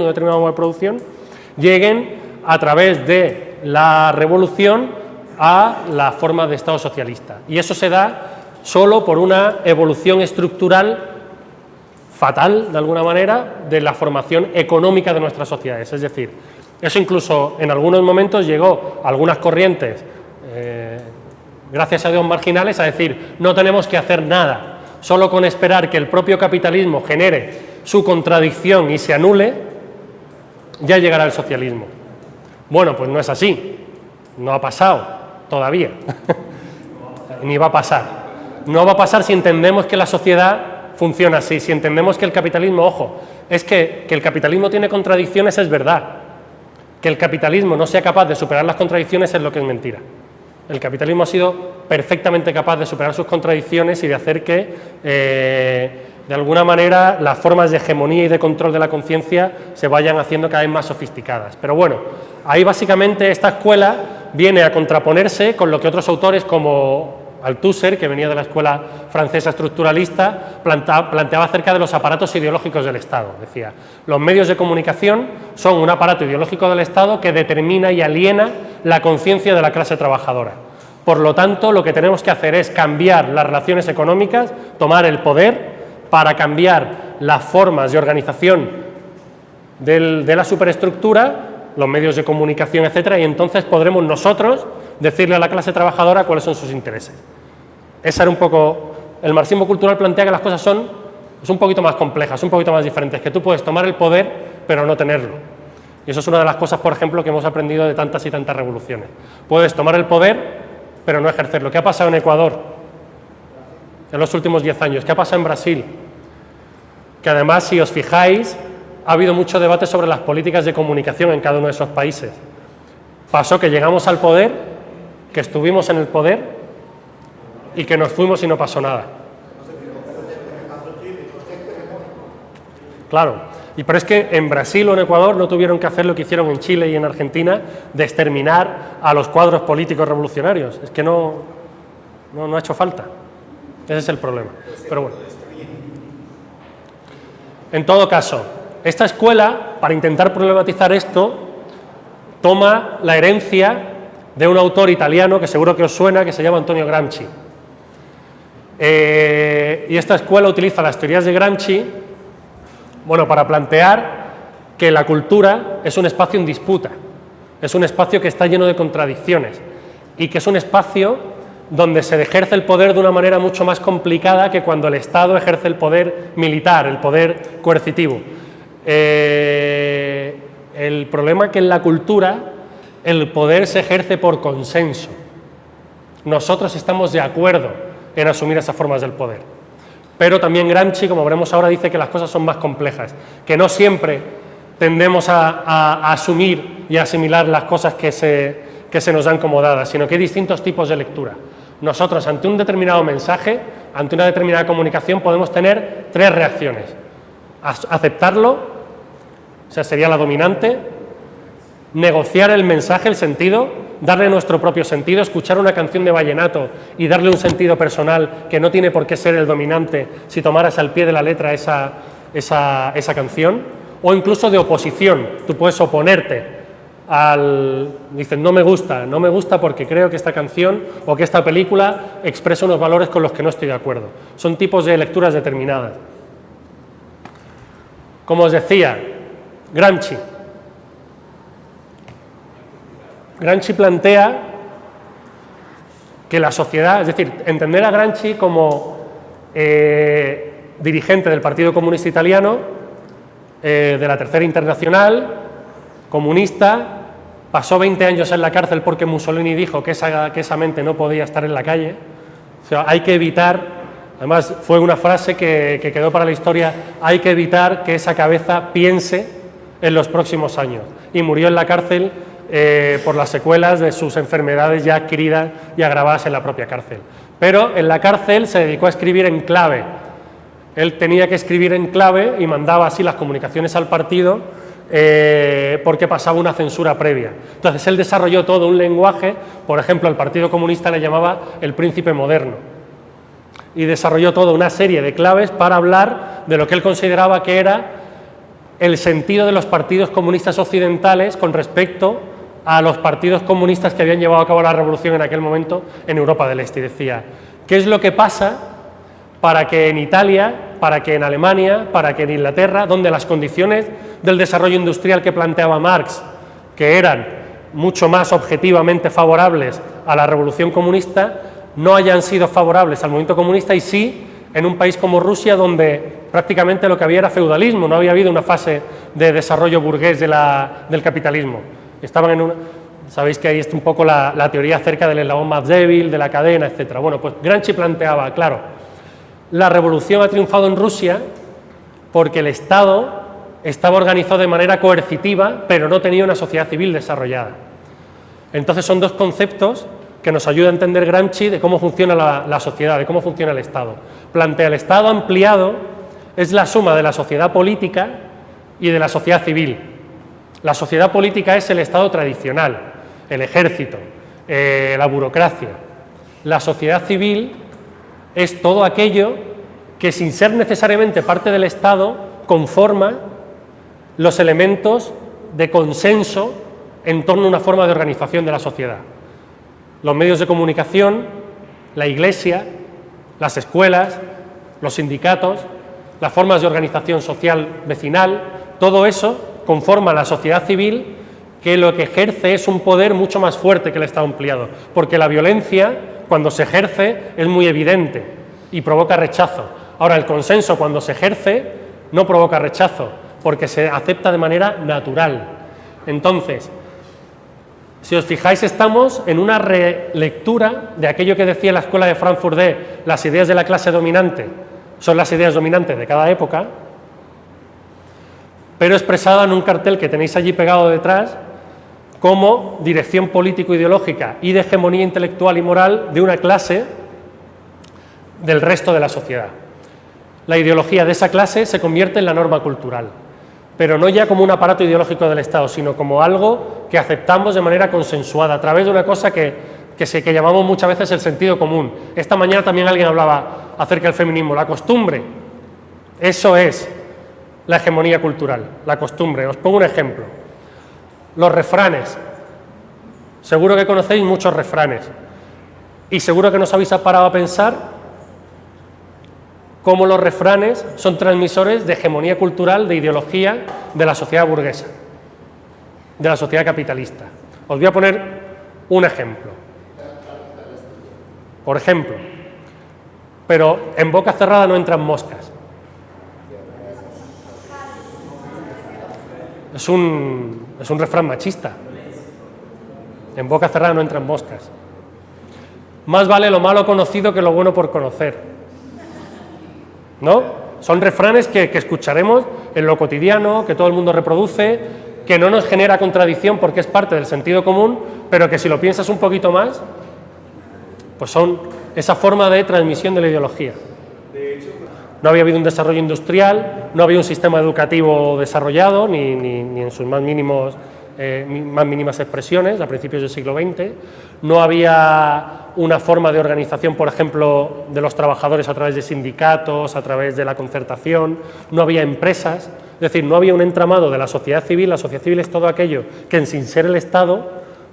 lleguen a través de la revolución a la forma de Estado socialista. Y eso se da solo por una evolución estructural fatal, de alguna manera, de la formación económica de nuestras sociedades. Es decir, eso incluso en algunos momentos llegó a algunas corrientes, gracias a Dios marginales, a decir, no tenemos que hacer nada, solo con esperar que el propio capitalismo genere su contradicción y se anule, ya llegará el socialismo. Bueno, pues no es así, no ha pasado todavía. ni va a pasar. No va a pasar si entendemos que la sociedad funciona así, si entendemos que el capitalismo, ojo, es que el capitalismo tiene contradicciones, es verdad. Que el capitalismo no sea capaz de superar las contradicciones es lo que es mentira. El capitalismo ha sido perfectamente capaz de superar sus contradicciones y de hacer que, de alguna manera, las formas de hegemonía y de control de la conciencia se vayan haciendo cada vez más sofisticadas. Pero bueno, ahí básicamente esta escuela viene a contraponerse con lo que otros autores como Althusser, que venía de la escuela francesa estructuralista, planteaba acerca de los aparatos ideológicos del Estado. Decía, los medios de comunicación son un aparato ideológico del Estado que determina y aliena la conciencia de la clase trabajadora. Por lo tanto, lo que tenemos que hacer es cambiar las relaciones económicas, tomar el poder para cambiar las formas de organización de la superestructura, los medios de comunicación, etcétera, y entonces podremos nosotros decirle a la clase trabajadora cuáles son sus intereses. Esa era un poco... El marxismo cultural plantea que las cosas son un poquito más complejas, un poquito más diferentes, que tú puedes tomar el poder, pero no tenerlo. Y eso es una de las cosas, por ejemplo, que hemos aprendido de tantas y tantas revoluciones. Puedes tomar el poder, pero no ejercerlo. ¿Qué ha pasado en Ecuador en los últimos 10 años? ¿Qué ha pasado en Brasil? Que además, si os fijáis, ha habido mucho debate sobre las políticas de comunicación en cada uno de esos países. Pasó que llegamos al poder, que estuvimos en el poder y que nos fuimos y no pasó nada. Claro, pero es que en Brasil o en Ecuador no tuvieron que hacer lo que hicieron en Chile y en Argentina, de exterminar a los cuadros políticos revolucionarios. Es que no ha hecho falta. Ese es el problema. Pero bueno. En todo caso, esta escuela, para intentar problematizar esto, toma la herencia de un autor italiano que seguro que os suena, que se llama Antonio Gramsci. Y esta escuela utiliza las teorías de Gramsci, bueno, para plantear que la cultura es un espacio en disputa, es un espacio que está lleno de contradicciones y que es un espacio donde se ejerce el poder de una manera mucho más complicada que cuando el Estado ejerce el poder militar, el poder coercitivo. El problema es que en la cultura el poder se ejerce por consenso. Nosotros estamos de acuerdo en asumir esas formas del poder. Pero también Gramsci, como veremos ahora, dice que las cosas son más complejas, que no siempre tendemos a asumir y a asimilar las cosas que se nos dan como dadas, sino que hay distintos tipos de lectura. Nosotros, ante un determinado mensaje, ante una determinada comunicación, podemos tener 3 reacciones. Aceptarlo, o sea, sería la dominante. Negociar el mensaje, el sentido, darle nuestro propio sentido, escuchar una canción de vallenato y darle un sentido personal que no tiene por qué ser el dominante si tomaras al pie de la letra esa canción, o incluso de oposición. Tú puedes oponerte dices, no me gusta porque creo que esta canción o que esta película expresa unos valores con los que no estoy de acuerdo. Son tipos de lecturas determinadas. Como os decía, Gramsci plantea que la sociedad, es decir, entender a Gramsci como dirigente del Partido Comunista Italiano, de la Tercera Internacional, comunista, pasó 20 años en la cárcel porque Mussolini dijo que esa mente no podía estar en la calle. O sea, hay que evitar, además fue una frase que quedó para la historia, hay que evitar que esa cabeza piense en los próximos años. Y murió en la cárcel por las secuelas de sus enfermedades ya adquiridas y agravadas en la propia cárcel. Pero en la cárcel se dedicó a escribir en clave. Él tenía que escribir en clave y mandaba así las comunicaciones al partido porque pasaba una censura previa. Entonces él desarrolló todo un lenguaje, por ejemplo, al Partido Comunista le llamaba el príncipe moderno, y desarrolló toda una serie de claves para hablar de lo que él consideraba que era el sentido de los partidos comunistas occidentales con respecto a los partidos comunistas que habían llevado a cabo la revolución en aquel momento en Europa del Este. Y decía, ¿qué es lo que pasa para que en Italia, para que en Alemania, para que en Inglaterra, donde las condiciones del desarrollo industrial que planteaba Marx, que eran mucho más objetivamente favorables a la revolución comunista, no hayan sido favorables al movimiento comunista, y sí en un país como Rusia, donde prácticamente lo que había era feudalismo, no había habido una fase de desarrollo burgués del capitalismo. Estaban Sabéis que ahí está un poco la teoría acerca del eslabón más débil, de la cadena, etc. Bueno, pues Gramsci planteaba, claro, la revolución ha triunfado en Rusia porque el Estado estaba organizado de manera coercitiva, pero no tenía una sociedad civil desarrollada. Entonces son dos conceptos que nos ayuda a entender Gramsci de cómo funciona la sociedad, de cómo funciona el Estado. Plantea el Estado ampliado es la suma de la sociedad política y de la sociedad civil. La sociedad política es el Estado tradicional, el ejército, la burocracia. La sociedad civil es todo aquello que, sin ser necesariamente parte del Estado, conforma los elementos de consenso en torno a una forma de organización de la sociedad. Los medios de comunicación, la Iglesia, las escuelas, los sindicatos, las formas de organización social vecinal, todo eso conforma la sociedad civil, que lo que ejerce es un poder mucho más fuerte que el Estado ampliado, porque la violencia, cuando se ejerce, es muy evidente y provoca rechazo. Ahora, el consenso, cuando se ejerce, no provoca rechazo, porque se acepta de manera natural. Entonces, si os fijáis, estamos en una relectura de aquello que decía la Escuela de Frankfurt de las ideas de la clase dominante, son las ideas dominantes de cada época, pero expresada en un cartel que tenéis allí pegado detrás, como dirección político-ideológica y de hegemonía intelectual y moral de una clase del resto de la sociedad. La ideología de esa clase se convierte en la norma cultural, pero no ya como un aparato ideológico del Estado, sino como algo que aceptamos de manera consensuada, a través de una cosa que llamamos muchas veces el sentido común. Esta mañana también alguien hablaba acerca del feminismo, la costumbre. Eso es la hegemonía cultural, la costumbre. Os pongo un ejemplo. Los refranes. Seguro que conocéis muchos refranes y seguro que no os habéis parado a pensar cómo los refranes son transmisores de hegemonía cultural, de ideología de la sociedad burguesa, de la sociedad capitalista. Os voy a poner un ejemplo. Por ejemplo, pero en boca cerrada no entran moscas. Es un refrán machista. En boca cerrada no entran moscas. Más vale lo malo conocido que lo bueno por conocer. ¿No? Son refranes que escucharemos en lo cotidiano, que todo el mundo reproduce, que no nos genera contradicción porque es parte del sentido común, pero que si lo piensas un poquito más, pues son esa forma de transmisión de la ideología. No había habido un desarrollo industrial, no había un sistema educativo desarrollado, ni en sus más mínimas expresiones, a principios del siglo XX. No había una forma de organización, por ejemplo, de los trabajadores a través de sindicatos, a través de la concertación. No había empresas, es decir, no había un entramado de la sociedad civil. La sociedad civil es todo aquello que, sin ser el Estado,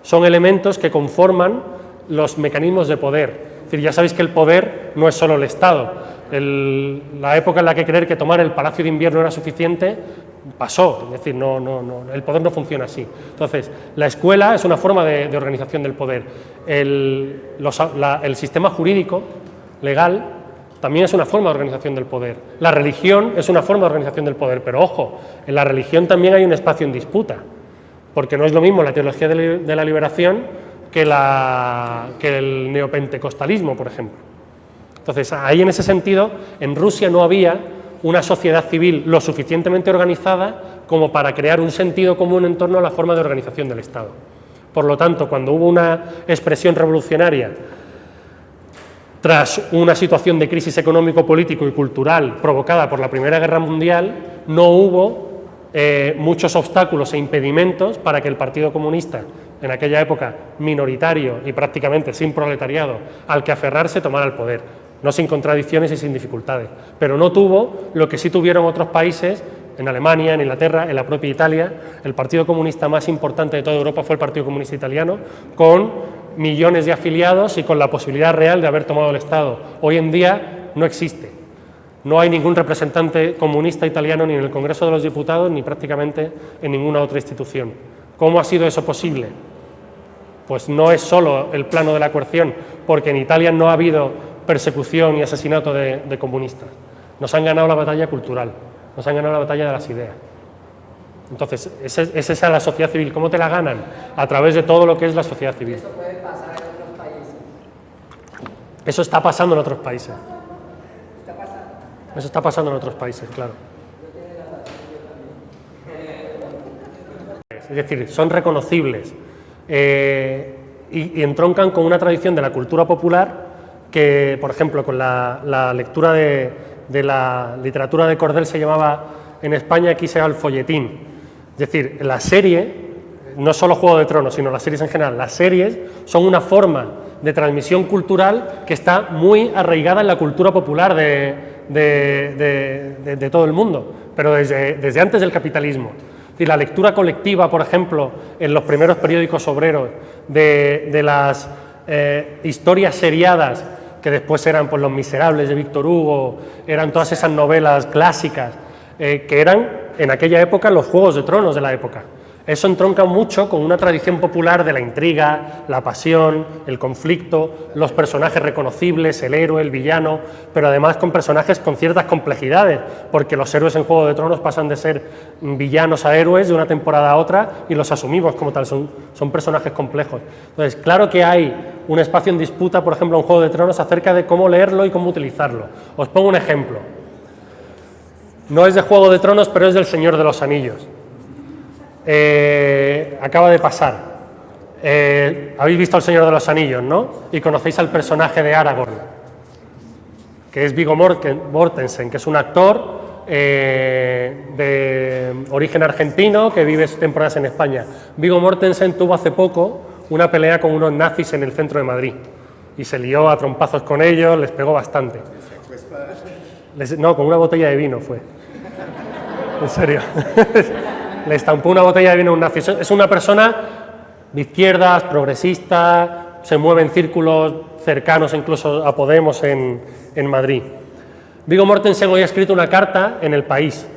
son elementos que conforman los mecanismos de poder. Es decir, ya sabéis que el poder no es solo el Estado. La época en la que creer que tomar el Palacio de Invierno era suficiente pasó, es decir, el poder no funciona así. Entonces, la escuela es una forma de organización del poder. El sistema jurídico, legal, también es una forma de organización del poder. La religión es una forma de organización del poder, pero ojo, en la religión también hay un espacio en disputa, porque no es lo mismo la teología de la liberación que el neopentecostalismo, por ejemplo. Entonces, ahí en ese sentido, en Rusia no había una sociedad civil lo suficientemente organizada como para crear un sentido común en torno a la forma de organización del Estado. Por lo tanto, cuando hubo una expresión revolucionaria tras una situación de crisis económico, político y cultural provocada por la Primera Guerra Mundial, no hubo muchos obstáculos e impedimentos para que el Partido Comunista, en aquella época minoritario y prácticamente sin proletariado, al que aferrarse, tomara el poder. No sin contradicciones y sin dificultades, pero no tuvo lo que sí tuvieron otros países, en Alemania, en Inglaterra, en la propia Italia. El partido comunista más importante de toda Europa fue el Partido Comunista Italiano, con millones de afiliados y con la posibilidad real de haber tomado el Estado. Hoy en día no existe. No hay ningún representante comunista italiano ni en el Congreso de los Diputados ni prácticamente en ninguna otra institución. ¿Cómo ha sido eso posible? Pues no es solo el plano de la coerción, porque en Italia no ha habido persecución y asesinato de comunistas. Nos han ganado la batalla cultural, nos han ganado la batalla de las ideas. Entonces, es esa la sociedad civil. ¿Cómo te la ganan? A través de todo lo que es la sociedad civil. Eso puede pasar en otros países. Eso está pasando en otros países. ¿Está pasando? Eso está pasando en otros países, claro. Es decir, son reconocibles y entroncan con una tradición de la cultura popular que, por ejemplo, con la lectura de la literatura de Cordel se llamaba en España, aquí se llama el folletín. Es decir, la serie, no solo Juego de Tronos, sino las series en general, las series son una forma de transmisión cultural que está muy arraigada en la cultura popular de todo el mundo, pero desde antes del capitalismo. Es decir, la lectura colectiva, por ejemplo, en los primeros periódicos obreros, de las historias seriadas, que después eran pues, Los Miserables de Víctor Hugo, eran todas esas novelas clásicas, que eran en aquella época los Juegos de Tronos de la época. Eso entronca mucho con una tradición popular de la intriga, la pasión, el conflicto, los personajes reconocibles, el héroe, el villano, pero además con personajes con ciertas complejidades, porque los héroes en Juego de Tronos pasan de ser villanos a héroes de una temporada a otra y los asumimos como tal, son personajes complejos. Entonces, claro que hay un espacio en disputa, por ejemplo, en Juego de Tronos, acerca de cómo leerlo y cómo utilizarlo. Os pongo un ejemplo. No es de Juego de Tronos, pero es del Señor de los Anillos. Acaba de pasar. Habéis visto El Señor de los Anillos, ¿no? Y conocéis al personaje de Aragorn, que es Viggo Mortensen, que es un actor de origen argentino que vive temporadas en España. Viggo Mortensen tuvo hace poco una pelea con unos nazis en el centro de Madrid y se lió a trompazos con ellos, les pegó bastante. No, con una botella de vino fue. En serio. Le estampó una botella de vino a un nazi. Es una persona de izquierdas, progresista, se mueve en círculos cercanos incluso a Podemos en Madrid. Viggo Mortensen hoy ha escrito una carta en El País,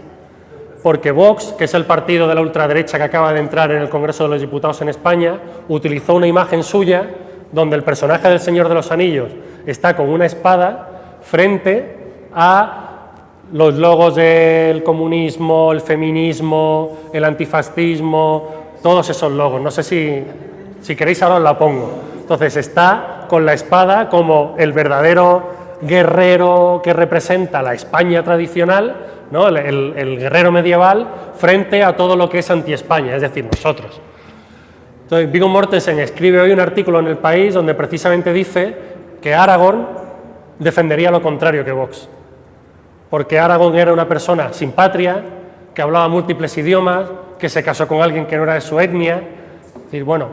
porque Vox, que es el partido de la ultraderecha que acaba de entrar en el Congreso de los Diputados en España, utilizó una imagen suya donde el personaje del Señor de los Anillos está con una espada frente a los logos del comunismo, el feminismo, el antifascismo, todos esos logos. No sé si queréis ahora os la pongo. Entonces está con la espada como el verdadero guerrero que representa la España tradicional, ¿no? el guerrero medieval, frente a todo lo que es anti-España, es decir, nosotros. Entonces Viggo Mortensen escribe hoy un artículo en El País donde precisamente dice que Aragorn defendería lo contrario que Vox. Porque Aragorn era una persona sin patria, que hablaba múltiples idiomas, que se casó con alguien que no era de su etnia. Es decir, bueno,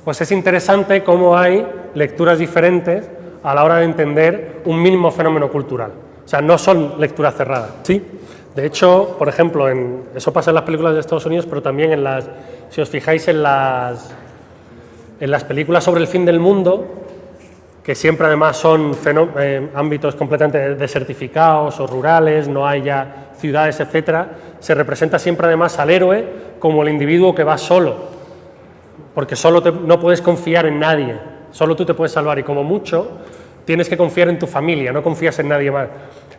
pues es interesante cómo hay lecturas diferentes a la hora de entender un mismo fenómeno cultural. O sea, no son lecturas cerradas. Sí. De hecho, por ejemplo, eso pasa en las películas de Estados Unidos, pero también si os fijáis en las películas sobre el fin del mundo, que siempre además son ámbitos completamente desertificados o rurales, no hay ya ciudades, etcétera, se representa siempre además al héroe como el individuo que va solo, porque no puedes confiar en nadie, solo tú te puedes salvar y como mucho tienes que confiar en tu familia, no confías en nadie más.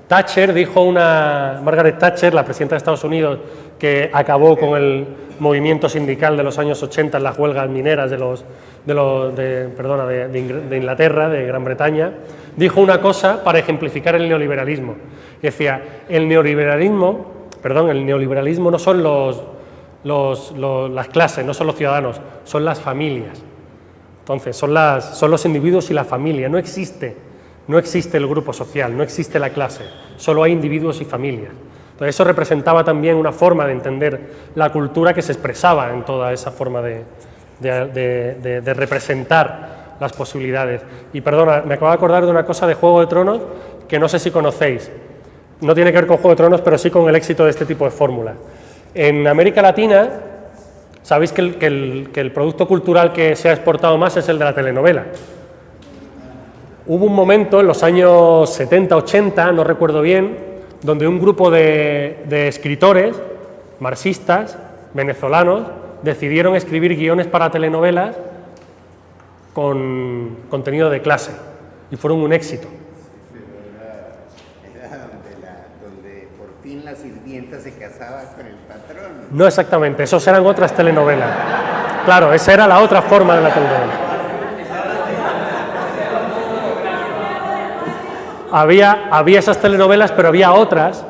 Margaret Thatcher, la presidenta de Estados Unidos, que acabó con el movimiento sindical de los años 80 en las huelgas mineras de Inglaterra, de Gran Bretaña, dijo una cosa para ejemplificar el neoliberalismo. Decía, el neoliberalismo no son las clases, no son los ciudadanos, son las familias. Entonces, son los individuos y la familia. No existe el grupo social, no existe la clase, solo hay individuos y familias. Entonces, eso representaba también una forma de entender la cultura que se expresaba en toda esa forma de representar las posibilidades. Y perdona, me acabo de acordar de una cosa de Juego de Tronos que no sé si conocéis. No tiene que ver con Juego de Tronos, pero sí con el éxito de este tipo de fórmulas. En América Latina, sabéis que el producto cultural que se ha exportado más es el de la telenovela. Hubo un momento en los años 70, 80, no recuerdo bien, donde un grupo de escritores marxistas venezolanos decidieron escribir guiones para telenovelas con contenido de clase y fueron un éxito. Era donde por fin la sirvienta se casaba con el patrón. No exactamente, esos eran otras telenovelas. Claro, esa era la otra forma de la telenovela. Había esas telenovelas, pero había otras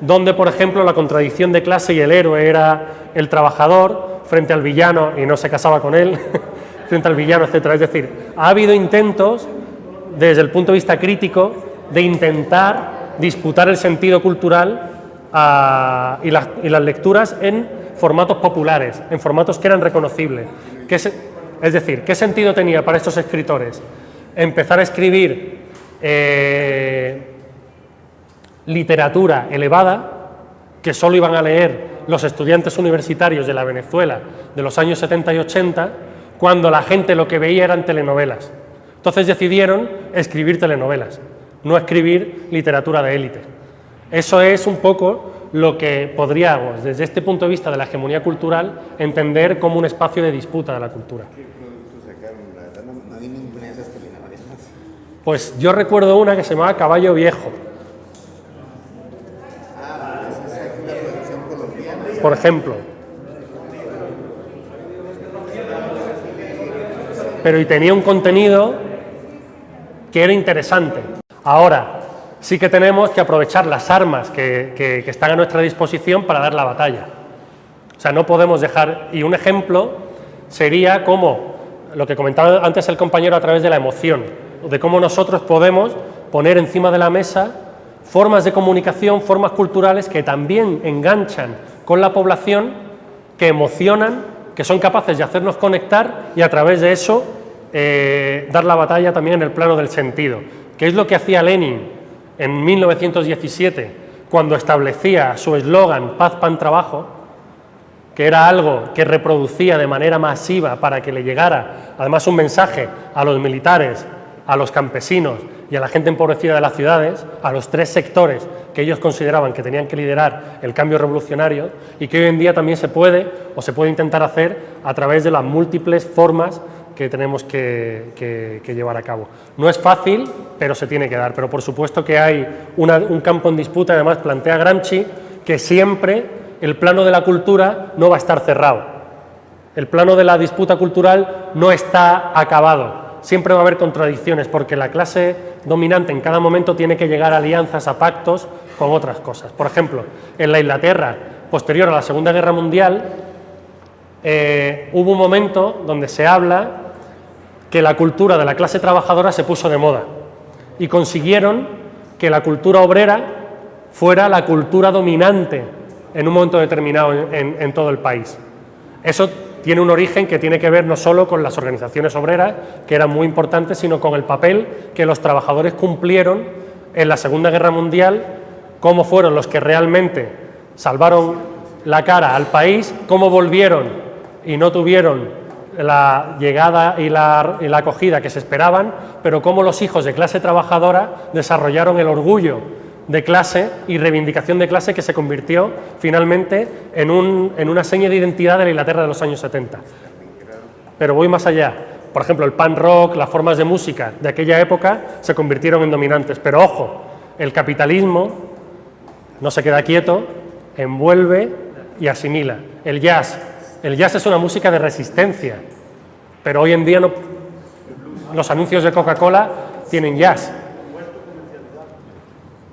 donde, por ejemplo, la contradicción de clase y el héroe era el trabajador frente al villano y no se casaba con él, frente al villano, etcétera. Es decir, ha habido intentos, desde el punto de vista crítico, de intentar disputar el sentido cultural y las lecturas en formatos populares, en formatos que eran reconocibles. Es decir, ¿qué sentido tenía para estos escritores empezar a escribir literatura elevada que solo iban a leer los estudiantes universitarios de la Venezuela de los años 70 y 80, cuando la gente lo que veía eran telenovelas? Entonces decidieron escribir telenovelas, no escribir literatura de élite. Eso es un poco lo que podríamos, desde este punto de vista de la hegemonía cultural, entender como un espacio de disputa de la cultura. ¿Qué productos sacaron? La verdad no vi ninguna de esas telenovelas. Pues yo recuerdo una que se llamaba Caballo Viejo. Esa es una producción colombiana. Por ejemplo. Pero y tenía un contenido que era interesante. Ahora, sí que tenemos que aprovechar las armas que están a nuestra disposición para dar la batalla. O sea, no podemos dejar... Y un ejemplo sería como lo que comentaba antes el compañero a través de la emoción, de cómo nosotros podemos poner encima de la mesa formas de comunicación, formas culturales que también enganchan con la población, que emocionan, que son capaces de hacernos conectar y a través de eso dar la batalla también en el plano del sentido, que es lo que hacía Lenin en 1917, cuando establecía su eslogan Paz, Pan, Trabajo, que era algo que reproducía de manera masiva para que le llegara además un mensaje a los militares, a los campesinos y a la gente empobrecida de las ciudades, a los tres sectores que ellos consideraban que tenían que liderar el cambio revolucionario, y que hoy en día también se puede intentar hacer a través de las múltiples formas que tenemos que llevar a cabo. No es fácil, pero se tiene que dar. Pero por supuesto que hay un campo en disputa. Además plantea Gramsci que siempre el plano de la cultura no va a estar cerrado. El plano de la disputa cultural no está acabado. Siempre va a haber contradicciones, porque la clase dominante en cada momento tiene que llegar a alianzas, a pactos con otras cosas. Por ejemplo, en la Inglaterra posterior a la Segunda Guerra Mundial hubo un momento donde se habla que la cultura de la clase trabajadora se puso de moda y consiguieron que la cultura obrera fuera la cultura dominante en un momento determinado en todo el país. Eso tiene un origen que tiene que ver no solo con las organizaciones obreras, que eran muy importantes, sino con el papel que los trabajadores cumplieron en la Segunda Guerra Mundial, cómo fueron los que realmente salvaron la cara al país, cómo volvieron y no tuvieron la llegada y la acogida que se esperaban, pero cómo los hijos de clase trabajadora desarrollaron el orgullo de clase y reivindicación de clase que se convirtió finalmente en una seña de identidad de la Inglaterra de los años 70. Pero voy más allá. Por ejemplo, el punk rock, las formas de música de aquella época se convirtieron en dominantes. Pero ojo, el capitalismo no se queda quieto, envuelve y asimila. El jazz es una música de resistencia, pero hoy en día los anuncios de Coca-Cola tienen jazz.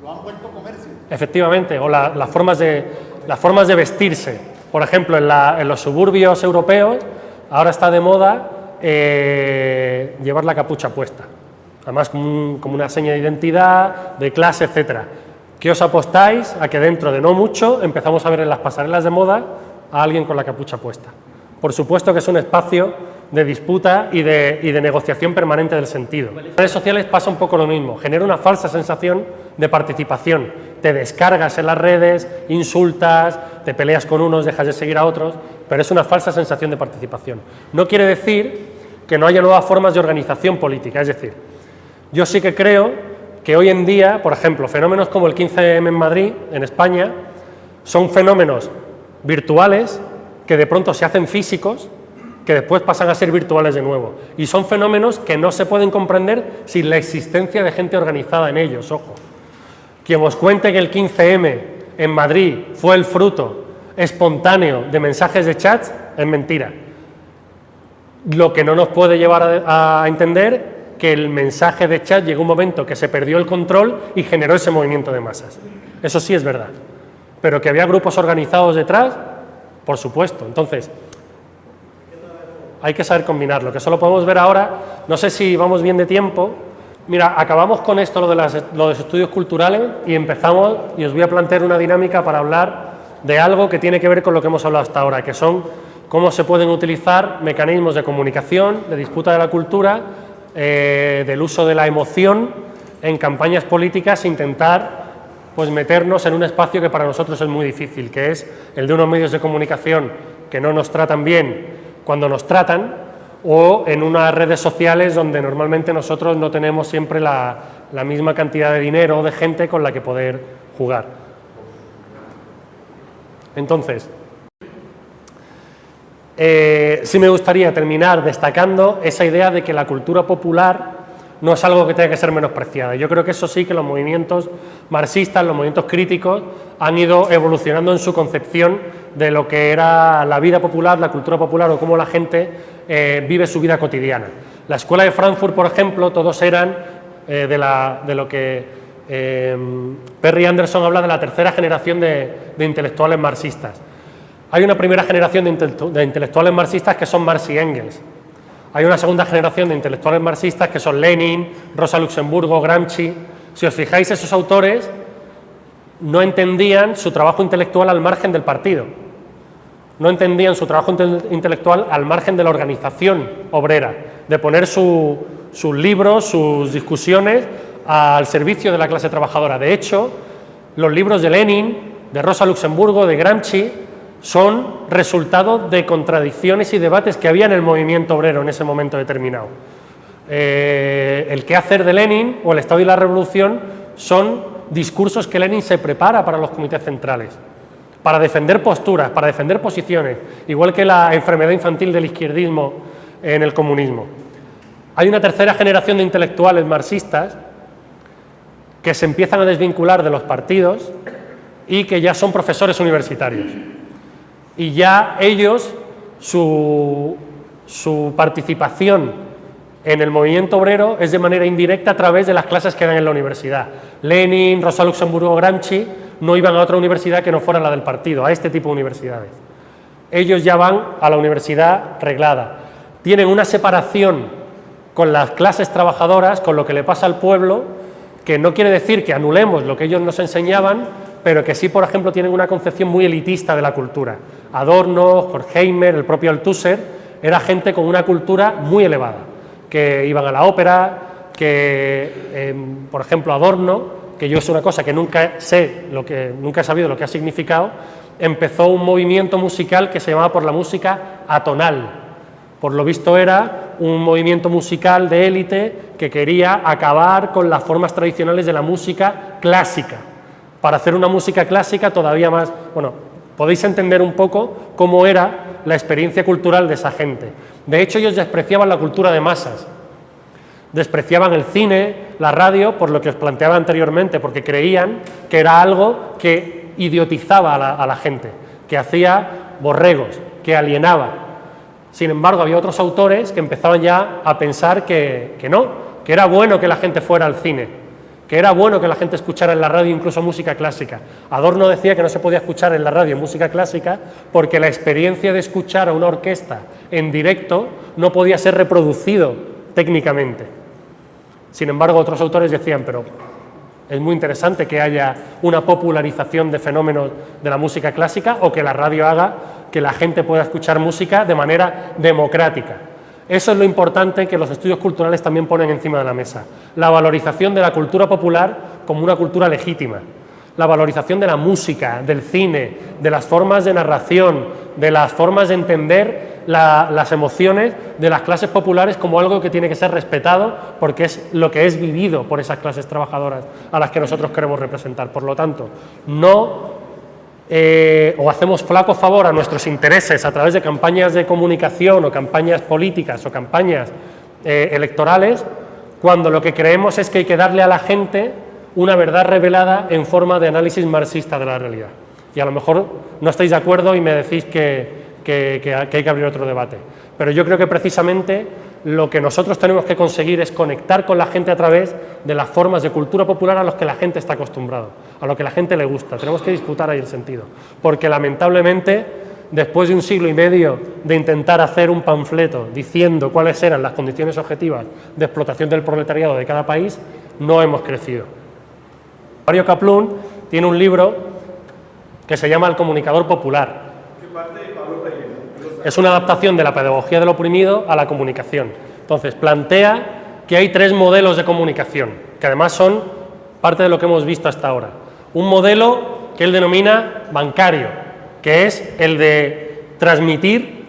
Lo han vuelto comercio. Efectivamente, o las formas de vestirse. Por ejemplo, en los suburbios europeos ahora está de moda llevar la capucha puesta, además como una seña de identidad, de clase, etcétera. ¿Qué os apostáis a que dentro de no mucho empezamos a ver en las pasarelas de moda a alguien con la capucha puesta? Por supuesto que es un espacio de disputa y de negociación permanente del sentido. En las redes sociales pasa un poco lo mismo, genera una falsa sensación de participación. Te descargas en las redes, insultas, te peleas con unos, dejas de seguir a otros, pero es una falsa sensación de participación. No quiere decir que no haya nuevas formas de organización política, es decir, yo sí que creo que hoy en día, por ejemplo, fenómenos como el 15M en Madrid, en España, son fenómenos virtuales que de pronto se hacen físicos, que después pasan a ser virtuales de nuevo. Y son fenómenos que no se pueden comprender sin la existencia de gente organizada en ellos, ojo. Quien os cuente que el 15M en Madrid fue el fruto espontáneo de mensajes de chats es mentira. Lo que no nos puede llevar a entender que el mensaje de chat llegó un momento que se perdió el control y generó ese movimiento de masas. Eso sí es verdad. Pero que había grupos organizados detrás, por supuesto. Entonces, hay que saber combinarlo, que eso lo podemos ver ahora. No sé si vamos bien de tiempo. Mira, acabamos con esto, lo de los estudios culturales, y empezamos, y os voy a plantear una dinámica para hablar de algo que tiene que ver con lo que hemos hablado hasta ahora, que son cómo se pueden utilizar mecanismos de comunicación, de disputa de la cultura, del uso de la emoción en campañas políticas, intentar pues meternos en un espacio que para nosotros es muy difícil, que es el de unos medios de comunicación que no nos tratan bien cuando nos tratan, o en unas redes sociales donde normalmente nosotros no tenemos siempre la misma cantidad de dinero o de gente con la que poder jugar. Entonces, sí me gustaría terminar destacando esa idea de que la cultura popular no es algo que tenga que ser menospreciada. Yo creo que eso sí, que los movimientos marxistas, los movimientos críticos, han ido evolucionando en su concepción de lo que era la vida popular, la cultura popular, o cómo la gente vive su vida cotidiana. La Escuela de Frankfurt, por ejemplo, todos eran de lo que Perry Anderson habla de la tercera generación de intelectuales marxistas. Hay una primera generación de intelectuales marxistas que son Marx y Engels. Hay una segunda generación de intelectuales marxistas que son Lenin, Rosa Luxemburgo, Gramsci. Si os fijáis, esos autores no entendían su trabajo intelectual al margen del partido. No entendían su trabajo intelectual al margen de la organización obrera, de poner sus libros, sus discusiones al servicio de la clase trabajadora. De hecho, los libros de Lenin, de Rosa Luxemburgo, de Gramsci, son resultado de contradicciones y debates que había en el movimiento obrero en ese momento determinado. El qué hacer de Lenin o el Estado y la Revolución son discursos que Lenin se prepara para los comités centrales, para defender posturas, para defender posiciones, igual que la enfermedad infantil del izquierdismo en el comunismo. Hay una tercera generación de intelectuales marxistas que se empiezan a desvincular de los partidos y que ya son profesores universitarios. Y ya ellos, su participación en el movimiento obrero es de manera indirecta a través de las clases que dan en la universidad. Lenin, Rosa Luxemburgo, Gramsci no iban a otra universidad que no fuera la del partido, a este tipo de universidades. Ellos ya van a la universidad reglada. Tienen una separación con las clases trabajadoras, con lo que le pasa al pueblo, que no quiere decir que anulemos lo que ellos nos enseñaban, pero que sí, por ejemplo, tienen una concepción muy elitista de la cultura. Adorno, Horkheimer, el propio Althusser, era gente con una cultura muy elevada, que iban a la ópera, que, por ejemplo, Adorno, que yo es una cosa que nunca he sabido lo que ha significado, empezó un movimiento musical que se llamaba por la música atonal. Por lo visto era un movimiento musical de élite que quería acabar con las formas tradicionales de la música clásica, para hacer una música clásica todavía más... Bueno, podéis entender un poco cómo era la experiencia cultural de esa gente. De hecho, ellos despreciaban la cultura de masas, despreciaban el cine, la radio, por lo que os planteaba anteriormente, porque creían que era algo que idiotizaba a la gente, que hacía borregos, que alienaba. Sin embargo, había otros autores que empezaban ya a pensar que no, que era bueno que la gente fuera al cine, que era bueno que la gente escuchara en la radio incluso música clásica. Adorno decía que no se podía escuchar en la radio música clásica porque la experiencia de escuchar a una orquesta en directo no podía ser reproducido técnicamente. Sin embargo, otros autores decían, pero es muy interesante que haya una popularización de fenómenos de la música clásica o que la radio haga que la gente pueda escuchar música de manera democrática. Eso es lo importante que los estudios culturales también ponen encima de la mesa. La valorización de la cultura popular como una cultura legítima. La valorización de la música, del cine, de las formas de narración, de las formas de entender las emociones de las clases populares como algo que tiene que ser respetado porque es lo que es vivido por esas clases trabajadoras a las que nosotros queremos representar. Por lo tanto, no o hacemos flaco favor a nuestros intereses a través de campañas de comunicación o campañas políticas o campañas electorales, cuando lo que creemos es que hay que darle a la gente una verdad revelada en forma de análisis marxista de la realidad. Y a lo mejor no estáis de acuerdo y me decís que hay que abrir otro debate. Pero yo creo que precisamente lo que nosotros tenemos que conseguir es conectar con la gente a través de las formas de cultura popular a los que la gente está acostumbrado, a lo que la gente le gusta. Tenemos que disputar ahí el sentido, porque lamentablemente, después de 1 siglo y medio de intentar hacer un panfleto diciendo cuáles eran las condiciones objetivas de explotación del proletariado de cada país, no hemos crecido. Mario Kaplun tiene un libro que se llama El comunicador popular. Es una adaptación de la pedagogía del oprimido a la comunicación. Entonces, plantea que hay 3 modelos de comunicación, que además son parte de lo que hemos visto hasta ahora. Un modelo que él denomina bancario, que es el de transmitir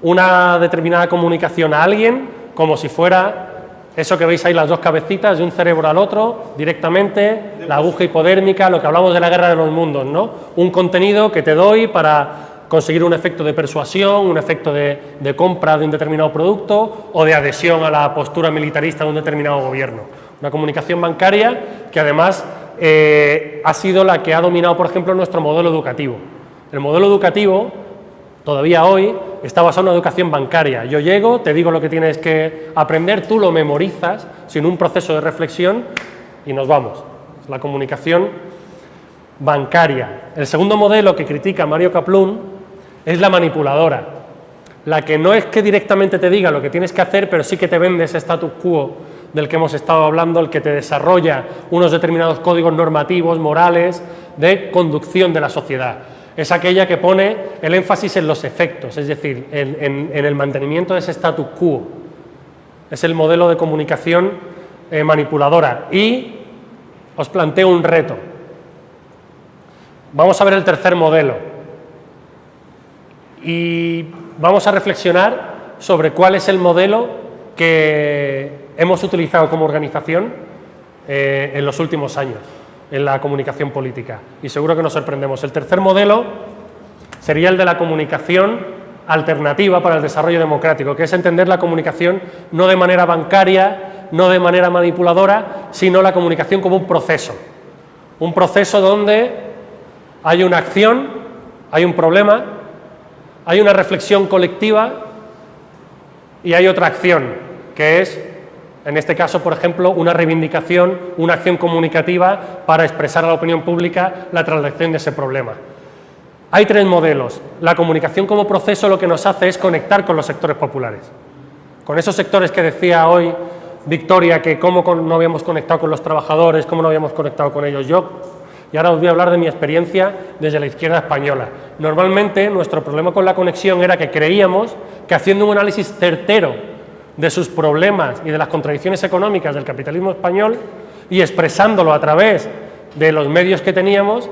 una determinada comunicación a alguien como si fuera eso que veis ahí, las 2 cabecitas, de un cerebro al otro, directamente, la aguja hipodérmica, lo que hablamos de la guerra de los mundos, ¿no? Un contenido que te doy para conseguir un efecto de persuasión, un efecto de compra de un determinado producto o de adhesión a la postura militarista de un determinado gobierno. Una comunicación bancaria que además ha sido la que ha dominado, por ejemplo, nuestro modelo educativo. El modelo educativo, todavía hoy, está basado en una educación bancaria. Yo llego, te digo lo que tienes que aprender, tú lo memorizas sin un proceso de reflexión y nos vamos. Es la comunicación bancaria. El segundo modelo que critica Mario Kaplun es la manipuladora, la que no es que directamente te diga lo que tienes que hacer, pero sí que te vende ese status quo del que hemos estado hablando, el que te desarrolla unos determinados códigos normativos, morales, de conducción de la sociedad. Es aquella que pone el énfasis en los efectos, es decir, en el mantenimiento de ese status quo. Es el modelo de comunicación manipuladora. Y os planteo un reto. Vamos a ver el tercer modelo. Y vamos a reflexionar sobre cuál es el modelo que hemos utilizado como organización en los últimos años en la comunicación política. Y seguro que nos sorprendemos. El tercer modelo sería el de la comunicación alternativa para el desarrollo democrático, que es entender la comunicación no de manera bancaria, no de manera manipuladora, sino la comunicación como un proceso. Un proceso donde hay una acción, hay un problema, hay una reflexión colectiva y hay otra acción, que es, en este caso, por ejemplo, una reivindicación, una acción comunicativa para expresar a la opinión pública la traslación de ese problema. Hay 3 modelos. La comunicación como proceso lo que nos hace es conectar con los sectores populares. Con esos sectores que decía hoy Victoria, que cómo no habíamos conectado con los trabajadores, cómo no habíamos conectado con ellos. Y ahora os voy a hablar de mi experiencia desde la izquierda española. Normalmente nuestro problema con la conexión era que creíamos que haciendo un análisis certero de sus problemas y de las contradicciones económicas del capitalismo español y expresándolo a través de los medios que teníamos,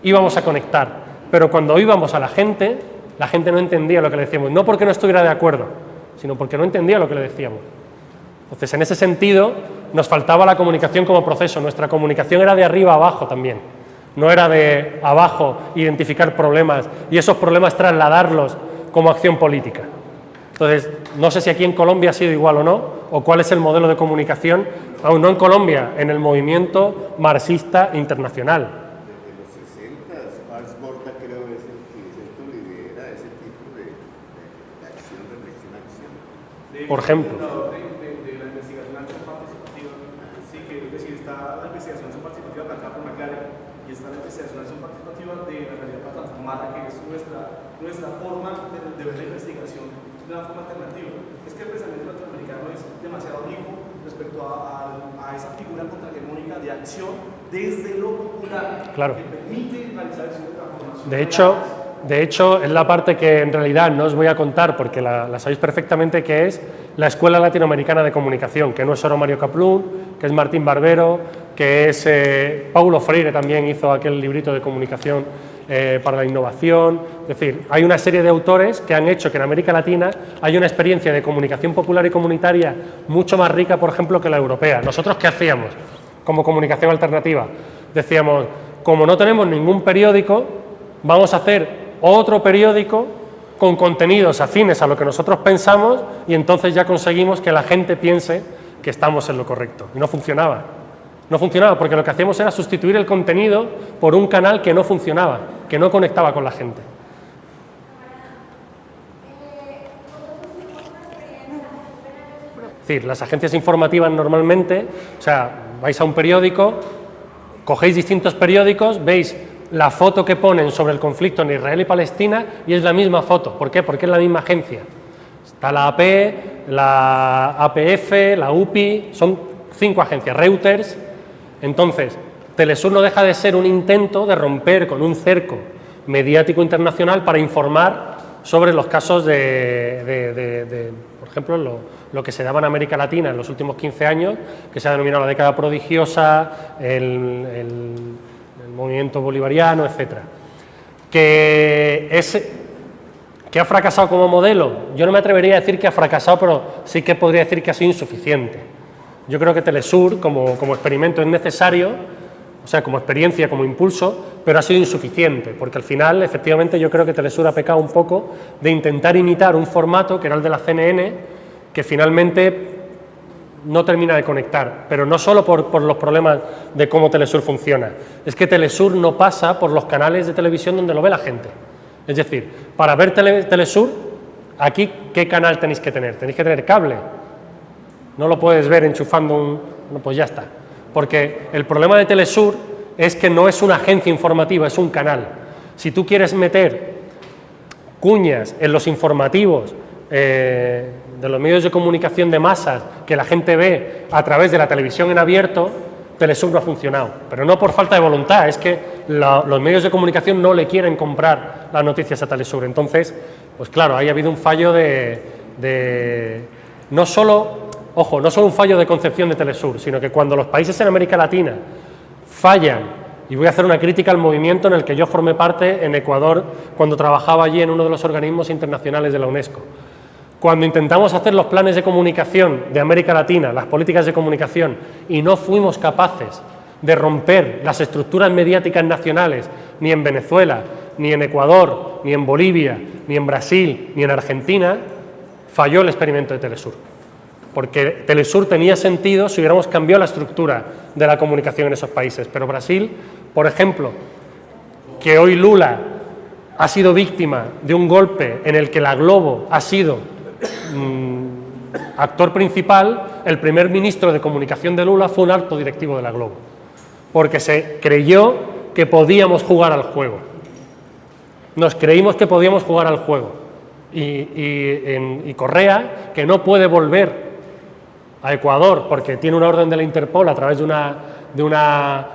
íbamos a conectar. Pero cuando íbamos a la gente no entendía lo que le decíamos, no porque no estuviera de acuerdo, sino porque no entendía lo que le decíamos. Entonces, en ese sentido, nos faltaba la comunicación como proceso. Nuestra comunicación era de arriba a abajo también. No era de abajo identificar problemas y esos problemas trasladarlos como acción política. Entonces, no sé si aquí en Colombia ha sido igual o no, o cuál es el modelo de comunicación, aún no en Colombia, en el movimiento marxista internacional. Desde los 60, Paz Borda creo es el que lidera ese tipo de acción, reflexión, acción. Por ejemplo. De la investigación acción participativa, sí, que es decir, está la investigación acción participativa planteada por McLaren y está la investigación acción participativa de la realidad para transformarla, que es nuestra forma de ver la investigación de una forma alternativa. Es que el pensamiento latinoamericano es demasiado rico respecto a esa figura contrahegemónica de acción desde lo popular, claro, que permite realizar acción de transformación. De hecho, es la parte que en realidad no os voy a contar porque la sabéis perfectamente, que es la Escuela Latinoamericana de Comunicación, que no es solo Mario Kaplun, que es Martín Barbero, que es Paulo Freire, también hizo aquel librito de comunicación para la innovación. Es decir, hay una serie de autores que han hecho que en América Latina haya una experiencia de comunicación popular y comunitaria mucho más rica, por ejemplo, que la europea. ¿Nosotros qué hacíamos como comunicación alternativa? Decíamos, como no tenemos ningún periódico, vamos a hacer otro periódico con contenidos afines a lo que nosotros pensamos y entonces ya conseguimos que la gente piense que estamos en lo correcto. Y no funcionaba. No funcionaba porque lo que hacíamos era sustituir el contenido por un canal que no funcionaba, que no conectaba con la gente. Es decir, las agencias informativas normalmente, o sea, vais a un periódico, cogéis distintos periódicos, veis la foto que ponen sobre el conflicto en Israel y Palestina y es la misma foto. ¿Por qué? Porque es la misma agencia. Está la AP, la APF, la UPI, son 5 agencias, Reuters. Entonces, Telesur no deja de ser un intento de romper con un cerco mediático internacional para informar sobre los casos por ejemplo, lo que se daba en América Latina en los últimos 15 años, que se ha denominado la década prodigiosa, el movimiento bolivariano, etcétera. Que ha fracasado como modelo. Yo no me atrevería a decir que ha fracasado, pero sí que podría decir que ha sido insuficiente. Yo creo que Telesur como experimento es necesario, o sea, como experiencia, como impulso, pero ha sido insuficiente, porque al final, efectivamente, yo creo que Telesur ha pecado un poco de intentar imitar un formato que era el de la CNN, que finalmente no termina de conectar, pero no solo por los problemas de cómo Telesur funciona, es que Telesur no pasa por los canales de televisión donde lo ve la gente. Es decir, para ver Telesur, aquí, ¿qué canal tenéis que tener? Tenéis que tener cable. No lo puedes ver enchufando bueno, pues ya está. Porque el problema de Telesur es que no es una agencia informativa, es un canal. Si tú quieres meter cuñas en los informativos de los medios de comunicación de masas que la gente ve a través de la televisión en abierto, Telesur no ha funcionado. Pero no por falta de voluntad, es que los medios de comunicación no le quieren comprar las noticias a Telesur. Entonces, pues claro, ahí ha habido un fallo no solo un fallo de concepción de Telesur, sino que cuando los países en América Latina fallan, y voy a hacer una crítica al movimiento en el que yo formé parte en Ecuador cuando trabajaba allí en uno de los organismos internacionales de la UNESCO. Cuando intentamos hacer los planes de comunicación de América Latina, las políticas de comunicación, y no fuimos capaces de romper las estructuras mediáticas nacionales, ni en Venezuela, ni en Ecuador, ni en Bolivia, ni en Brasil, ni en Argentina, falló el experimento de Telesur. Porque Telesur tenía sentido si hubiéramos cambiado la estructura de la comunicación en esos países. Pero Brasil, por ejemplo, que hoy Lula ha sido víctima de un golpe en el que la Globo ha sido actor principal, el primer ministro de comunicación de Lula fue un alto directivo de la Globo, porque se creyó que podíamos jugar al juego. Nos creímos que podíamos jugar al juego. Y Correa, que no puede volver a Ecuador porque tiene una orden de la Interpol a través de una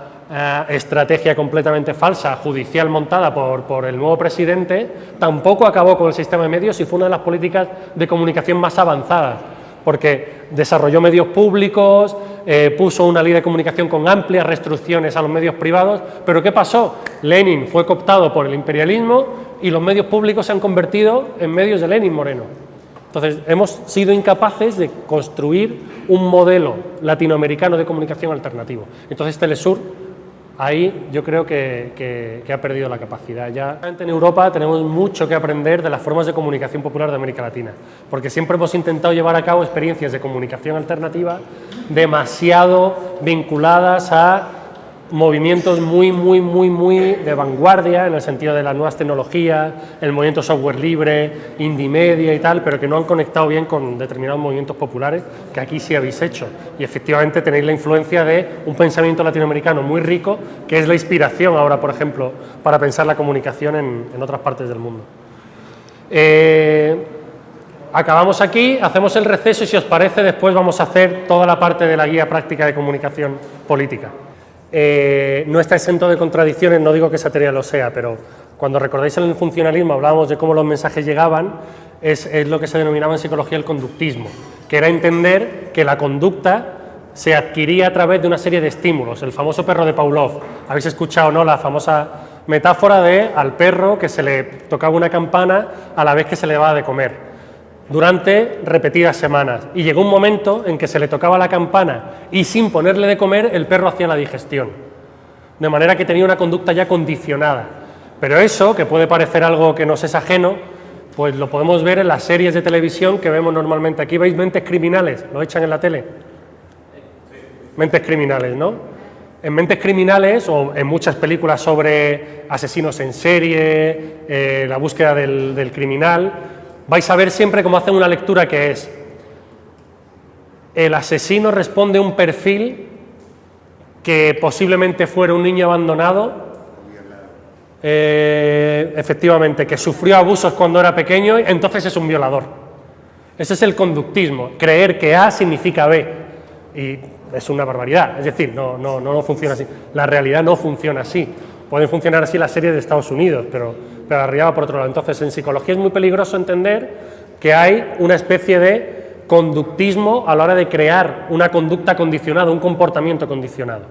estrategia completamente falsa, judicial, montada por el nuevo presidente, tampoco acabó con el sistema de medios y fue una de las políticas de comunicación más avanzadas, porque desarrolló medios públicos, puso una ley de comunicación con amplias restricciones a los medios privados, pero ¿qué pasó? Lenin fue cooptado por el imperialismo y los medios públicos se han convertido en medios de Lenin Moreno. Entonces, hemos sido incapaces de construir un modelo latinoamericano de comunicación alternativo. Entonces, Telesur, ahí yo creo que ha perdido la capacidad. Ya en Europa tenemos mucho que aprender de las formas de comunicación popular de América Latina, porque siempre hemos intentado llevar a cabo experiencias de comunicación alternativa demasiado vinculadas a movimientos muy de vanguardia en el sentido de las nuevas tecnologías, el movimiento software libre, indie media y tal, pero que no han conectado bien con determinados movimientos populares que aquí sí habéis hecho. Y efectivamente tenéis la influencia de un pensamiento latinoamericano muy rico, que es la inspiración ahora, por ejemplo, para pensar la comunicación en otras partes del mundo. Acabamos aquí, hacemos el receso y si os parece después vamos a hacer toda la parte de la guía práctica de comunicación política. No está exento de contradicciones, no digo que esa teoría lo sea, pero cuando recordáis en el funcionalismo hablábamos de cómo los mensajes llegaban, es lo que se denominaba en psicología el conductismo, que era entender que la conducta se adquiría a través de una serie de estímulos, el famoso perro de Pavlov. Habéis escuchado, ¿no?, la famosa metáfora de al perro que se le tocaba una campana a la vez que se le daba de comer, durante repetidas semanas, y llegó un momento en que se le tocaba la campana y sin ponerle de comer el perro hacía la digestión, de manera que tenía una conducta ya condicionada. Pero eso, que puede parecer algo que nos es ajeno, pues lo podemos ver en las series de televisión que vemos normalmente. Aquí veis Mentes Criminales, lo echan en la tele. Mentes Criminales, ¿no? en Mentes Criminales o en muchas películas sobre asesinos en serie, la búsqueda del criminal, vais a ver siempre cómo hacen una lectura que es: el asesino responde a un perfil que posiblemente fuera un niño abandonado, efectivamente, que sufrió abusos cuando era pequeño, entonces es un violador. Ese es el conductismo, creer que A significa B, y es una barbaridad. Es decir, no funciona así. La realidad no funciona así. Pueden funcionar así las series de Estados Unidos, pero la realidad va por otro lado. Entonces, en psicología es muy peligroso entender que hay una especie de conductismo a la hora de crear una conducta condicionada, un comportamiento condicionado.